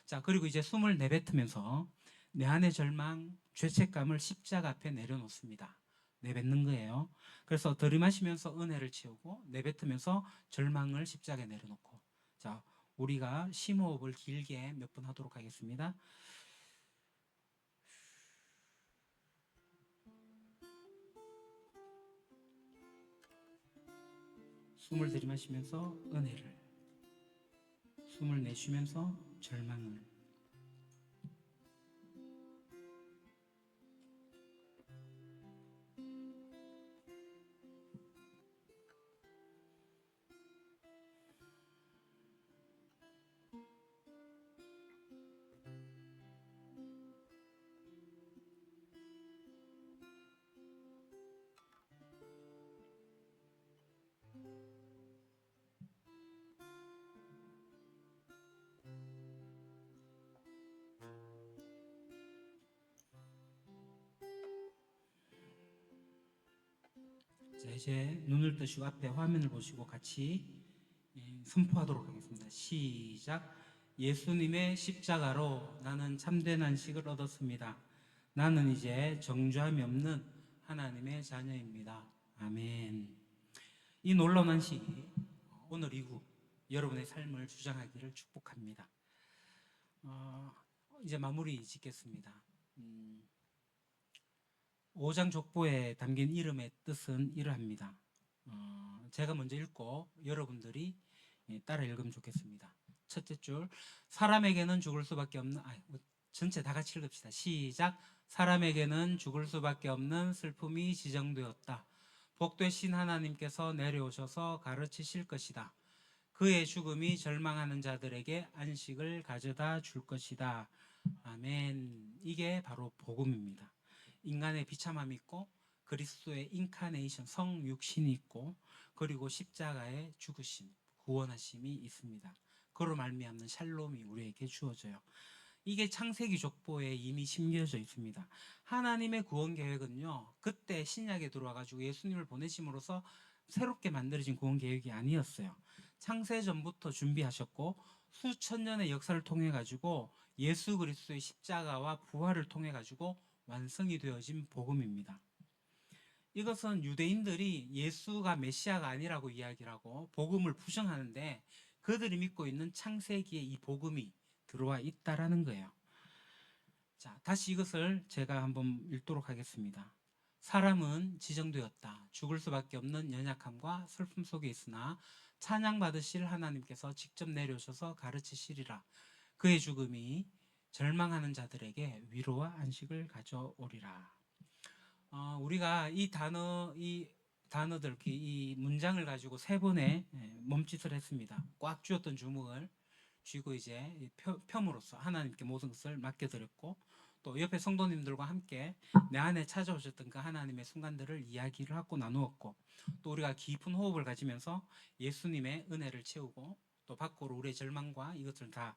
자, 그리고 이제 숨을 내뱉으면서 내 안의 절망, 죄책감을 십자가 앞에 내려놓습니다. 내뱉는 거예요. 그래서 들이마시면서 은혜를 채우고 내뱉으면서 절망을 십자가에 내려놓고. 자, 우리가 심호흡을 길게 몇 번 하도록 하겠습니다. 숨을 들이마시면서 은혜를, 숨을 내쉬면서 절망을. 자, 이제 눈을 뜨시고 앞에 화면을 보시고 같이 선포하도록 하겠습니다. 시작. 예수님의 십자가로 나는 참된 안식을 얻었습니다. 나는 이제 정죄함이 없는 하나님의 자녀입니다. 아멘. 이 놀라운 안식이 오늘 이후 여러분의 삶을 주장하기를 축복합니다. 이제 마무리 짓겠습니다. 5장 족보에 담긴 이름의 뜻은 이러합니다. 제가 먼저 읽고 여러분들이 따라 읽으면 좋겠습니다. 첫째 줄, 사람에게는 죽을 수밖에 없는, 전체 다 같이 읽읍시다. 시작. 사람에게는 죽을 수밖에 없는 슬픔이 지정되었다. 복되신 하나님께서 내려오셔서 가르치실 것이다. 그의 죽음이 절망하는 자들에게 안식을 가져다 줄 것이다. 아멘. 이게 바로 복음입니다. 인간의 비참함이 있고 그리스도의 인카네이션, 성육신이 있고 그리고 십자가의 죽으심, 구원하심이 있습니다. 그로 말미암는 샬롬이 우리에게 주어져요. 이게 창세기 족보에 이미 심겨져 있습니다. 하나님의 구원 계획은요, 그때 신약에 들어와가지고 예수님을 보내심으로써 새롭게 만들어진 구원 계획이 아니었어요. 창세 전부터 준비하셨고 수천 년의 역사를 통해 가지고 예수 그리스도의 십자가와 부활을 통해 가지고 완성이 되어진 복음입니다. 이것은 유대인들이 예수가 메시아가 아니라고 이야기를 하고 복음을 부정하는데 그들이 믿고 있는 창세기에 이 복음이 들어와 있다라는 거예요. 자, 다시 이것을 제가 한번 읽도록 하겠습니다. 사람은 지정되었다. 죽을 수밖에 없는 연약함과 슬픔 속에 있으나 찬양받으실 하나님께서 직접 내려오셔서 가르치시리라. 그의 죽음이 절망하는 자들에게 위로와 안식을 가져오리라. 우리가 이 단어들, 이 문장을 가지고 세 번의 몸짓을 했습니다. 꽉 쥐었던 주먹을 쥐고 이제 펴으로써 하나님께 모든 것을 맡겨드렸고 또 옆에 성도님들과 함께 내 안에 찾아오셨던 그 하나님의 순간들을 이야기를 하고 나누었고 또 우리가 깊은 호흡을 가지면서 예수님의 은혜를 채우고 또 밖으로 우리의 절망과 이것을 다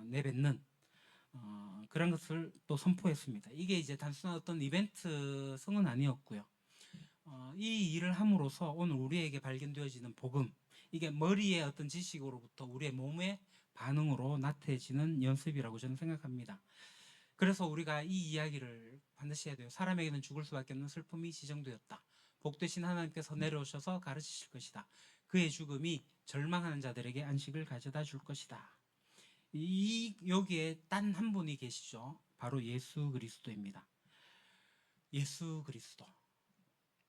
내뱉는 그런 것을 또 선포했습니다. 이게 이제 단순한 어떤 이벤트성은 아니었고요. 이 일을 함으로써 오늘 우리에게 발견되어지는 복음, 이게 머리의 어떤 지식으로부터 우리의 몸의 반응으로 나태해지는 연습이라고 저는 생각합니다. 그래서 우리가 이 이야기를 반드시 해야 돼요. 사람에게는 죽을 수밖에 없는 슬픔이 지정되었다. 복되신 하나님께서 내려오셔서 가르치실 것이다. 그의 죽음이 절망하는 자들에게 안식을 가져다 줄 것이다. 여기에 단 한 분이 계시죠. 바로 예수 그리스도입니다. 예수 그리스도.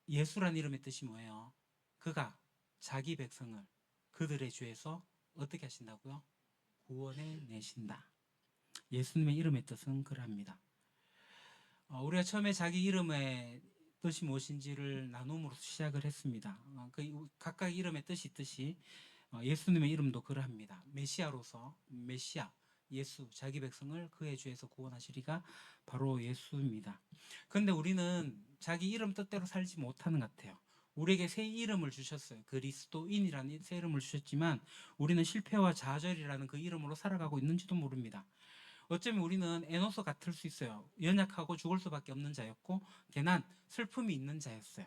예수란 이름의 뜻이 뭐예요? 그가 자기 백성을 그들의 죄에서 어떻게 하신다고요? 구원해 내신다. 예수님의 이름의 뜻은 그러합니다. 우리가 처음에 자기 이름의 뜻이 무엇인지를 나눔으로 시작을 했습니다. 각각 이름의 뜻이 있듯이 예수님의 이름도 그러합니다. 메시아로서 메시아, 예수, 자기 백성을 그의 죄에서 구원하시리가 바로 예수입니다. 그런데 우리는 자기 이름 뜻대로 살지 못하는 것 같아요. 우리에게 새 이름을 주셨어요. 그리스도인이라는 새 이름을 주셨지만 우리는 실패와 좌절이라는 그 이름으로 살아가고 있는지도 모릅니다. 어쩌면 우리는 에노스 같을 수 있어요. 연약하고 죽을 수밖에 없는 자였고 개난, 슬픔이 있는 자였어요.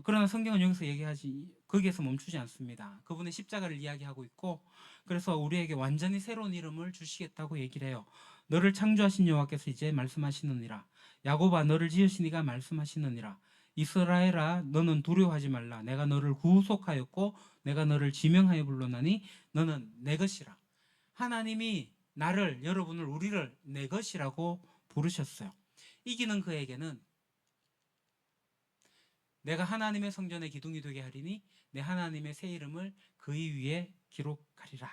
그러나 성경은 여기서 얘기하지 거기에서 멈추지 않습니다. 그분의 십자가를 이야기하고 있고 그래서 우리에게 완전히 새로운 이름을 주시겠다고 얘기를 해요. 너를 창조하신 여호와께서 이제 말씀하시느니라. 야곱아 너를 지으신 이가 말씀하시느니라. 이스라엘아 너는 두려워하지 말라. 내가 너를 구속하였고 내가 너를 지명하여 불렀나니 너는 내 것이라. 하나님이 나를, 여러분을, 우리를 내 것이라고 부르셨어요. 이기는 그에게는 내가 하나님의 성전의 기둥이 되게 하리니 내 하나님의 새 이름을 그의 위에 기록하리라.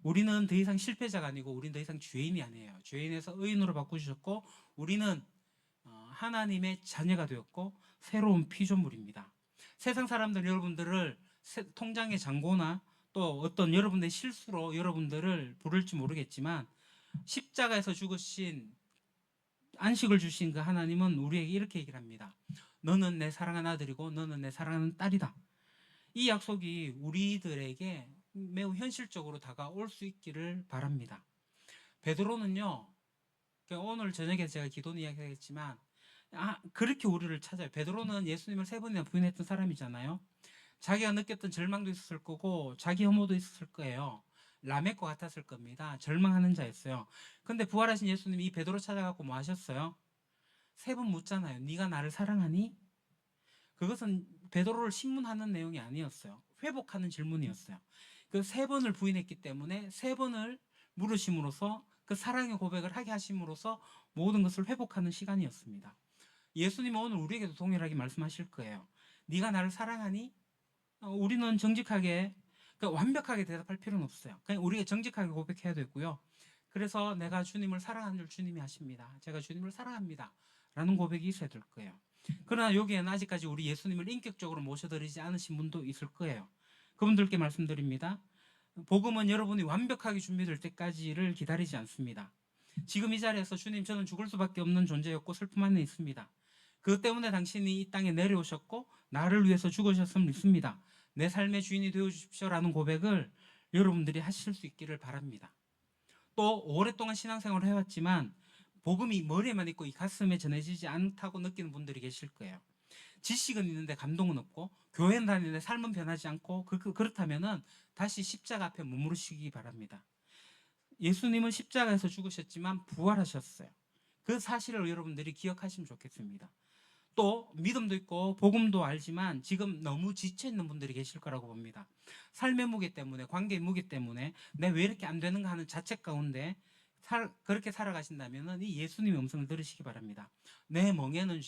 우리는 더 이상 실패자가 아니고 우리는 더 이상 죄인이 아니에요. 죄인에서 의인으로 바꾸셨고 우리는 하나님의 자녀가 되었고 새로운 피조물입니다. 세상 사람들 여러분들을 통장의 잔고나 또 어떤 여러분의 실수로 여러분들을 부를지 모르겠지만 십자가에서 죽으신 안식을 주신 그 하나님은 우리에게 이렇게 얘기를 합니다. 너는 내 사랑하는 아들이고 너는 내 사랑하는 딸이다. 이 약속이 우리들에게 매우 현실적으로 다가올 수 있기를 바랍니다. 베드로는요, 오늘 저녁에 제가 기도는 이야기하겠지만 그렇게 우리를 찾아요. 베드로는 예수님을 3번이나 부인했던 사람이잖아요. 자기가 느꼈던 절망도 있었을 거고 자기 혐오도 있었을 거예요. 라멕과 같았을 겁니다. 절망하는 자였어요. 근데 부활하신 예수님이 이 베드로 찾아가고 뭐 하셨어요? 3번 묻잖아요. 네가 나를 사랑하니? 그것은 베드로를 신문하는 내용이 아니었어요. 회복하는 질문이었어요. 그 3번을 부인했기 때문에 3번을 물으심으로써 그 사랑의 고백을 하게 하심으로써 모든 것을 회복하는 시간이었습니다. 예수님은 오늘 우리에게도 동일하게 말씀하실 거예요. 네가 나를 사랑하니? 우리는 정직하게, 그러니까 완벽하게 대답할 필요는 없어요. 그냥 우리가 정직하게 고백해야 되고요. 그래서 내가 주님을 사랑하는 줄 주님이 아십니다. 제가 주님을 사랑합니다. 라는 고백이 있어야 될 거예요. 그러나 여기에는 아직까지 우리 예수님을 인격적으로 모셔드리지 않으신 분도 있을 거예요. 그분들께 말씀드립니다. 복음은 여러분이 완벽하게 준비될 때까지를 기다리지 않습니다. 지금 이 자리에서 주님, 저는 죽을 수밖에 없는 존재였고 슬픔 안에 있습니다. 그것 때문에 당신이 이 땅에 내려오셨고 나를 위해서 죽으셨음을 믿습니다. 내 삶의 주인이 되어주십시오라는 고백을 여러분들이 하실 수 있기를 바랍니다. 또 오랫동안 신앙생활을 해왔지만 복음이 머리에만 있고 이 가슴에 전해지지 않다고 느끼는 분들이 계실 거예요. 지식은 있는데 감동은 없고 교회는 다니는데 삶은 변하지 않고 그렇다면은 다시 십자가 앞에 머무르시기 바랍니다. 예수님은 십자가에서 죽으셨지만 부활하셨어요. 그 사실을 여러분들이 기억하시면 좋겠습니다. 또 믿음도 있고 복음도 알지만 지금 너무 지쳐있는 분들이 계실 거라고 봅니다. 삶의 무게 때문에, 관계의 무게 때문에 내 왜 이렇게 안 되는가 하는 자책 가운데 그렇게 살아가신다면 이 예수님의 음성을 들으시기 바랍니다. 내 멍에는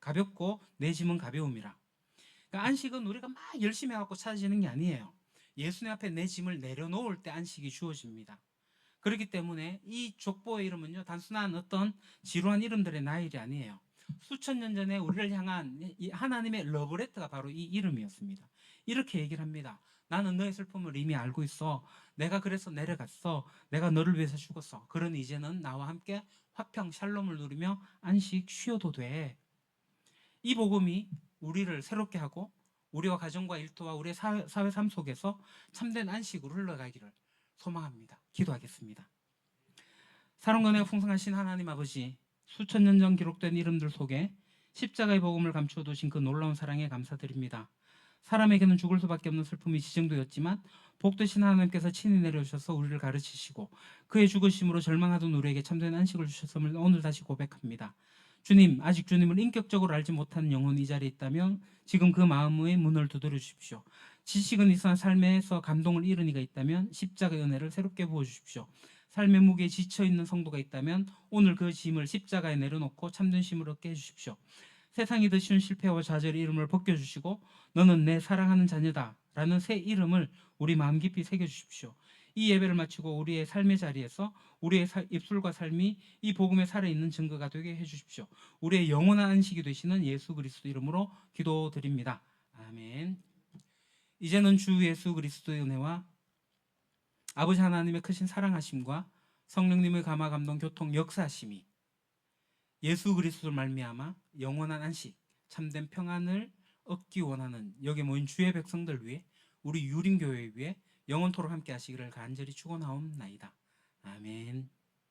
가볍고 내 짐은 가벼움이라. 그러니까 안식은 우리가 막 열심히 해갖고 찾아지는 게 아니에요. 예수님 앞에 내 짐을 내려놓을 때 안식이 주어집니다. 그렇기 때문에 이 족보의 이름은요, 단순한 어떤 지루한 이름들의 나일이 아니에요. 수천 년 전에 우리를 향한 이 하나님의 러브레터가 바로 이 이름이었습니다. 이렇게 얘기를 합니다. 나는 너의 슬픔을 이미 알고 있어. 내가 그래서 내려갔어. 내가 너를 위해서 죽었어. 그러니 이제는 나와 함께 화평 샬롬을 누리며 안식 쉬어도 돼. 이 복음이 우리를 새롭게 하고 우리와 가정과 일터와 우리의 사회 삶 속에서 참된 안식으로 흘러가기를 소망합니다. 기도하겠습니다. 사랑과 풍성하신 하나님 아버지, 수천 년 전 기록된 이름들 속에 십자가의 복음을 감추어 두신 그 놀라운 사랑에 감사드립니다. 사람에게는 죽을 수밖에 없는 슬픔이 지정되었지만 복되신 하나님께서 친히 내려오셔서 우리를 가르치시고 그의 죽으심으로 절망하던 우리에게 참된 안식을 주셨음을 오늘 다시 고백합니다. 주님, 아직 주님을 인격적으로 알지 못하는 영혼이 이 자리에 있다면 지금 그 마음의 문을 두드려 주십시오. 지식은 있으나 삶에서 감동을 잃은 이가 있다면 십자가의 은혜를 새롭게 부어주십시오. 삶의 무게에 지쳐있는 성도가 있다면 오늘 그 짐을 십자가에 내려놓고 참된 쉼을 얻게 해주십시오. 세상이 드시는 실패와 좌절의 이름을 벗겨주시고 너는 내 사랑하는 자녀다 라는 새 이름을 우리 마음 깊이 새겨주십시오. 이 예배를 마치고 우리의 삶의 자리에서 우리의 입술과 삶이 이 복음에 살아있는 증거가 되게 해주십시오. 우리의 영원한 안식이 되시는 예수 그리스도 이름으로 기도드립니다. 아멘. 이제는 주 예수 그리스도의 은혜와 아버지 하나님의 크신 사랑하심과 성령님의 감화 감동 교통 역사하심이 예수 그리스도를 말미암아 영원한 안식 참된 평안을 얻기 원하는 여기 모인 주의 백성들 위해 우리 유림교회 위해 영원토록 함께 하시기를 간절히 축원하옵나이다. 아멘.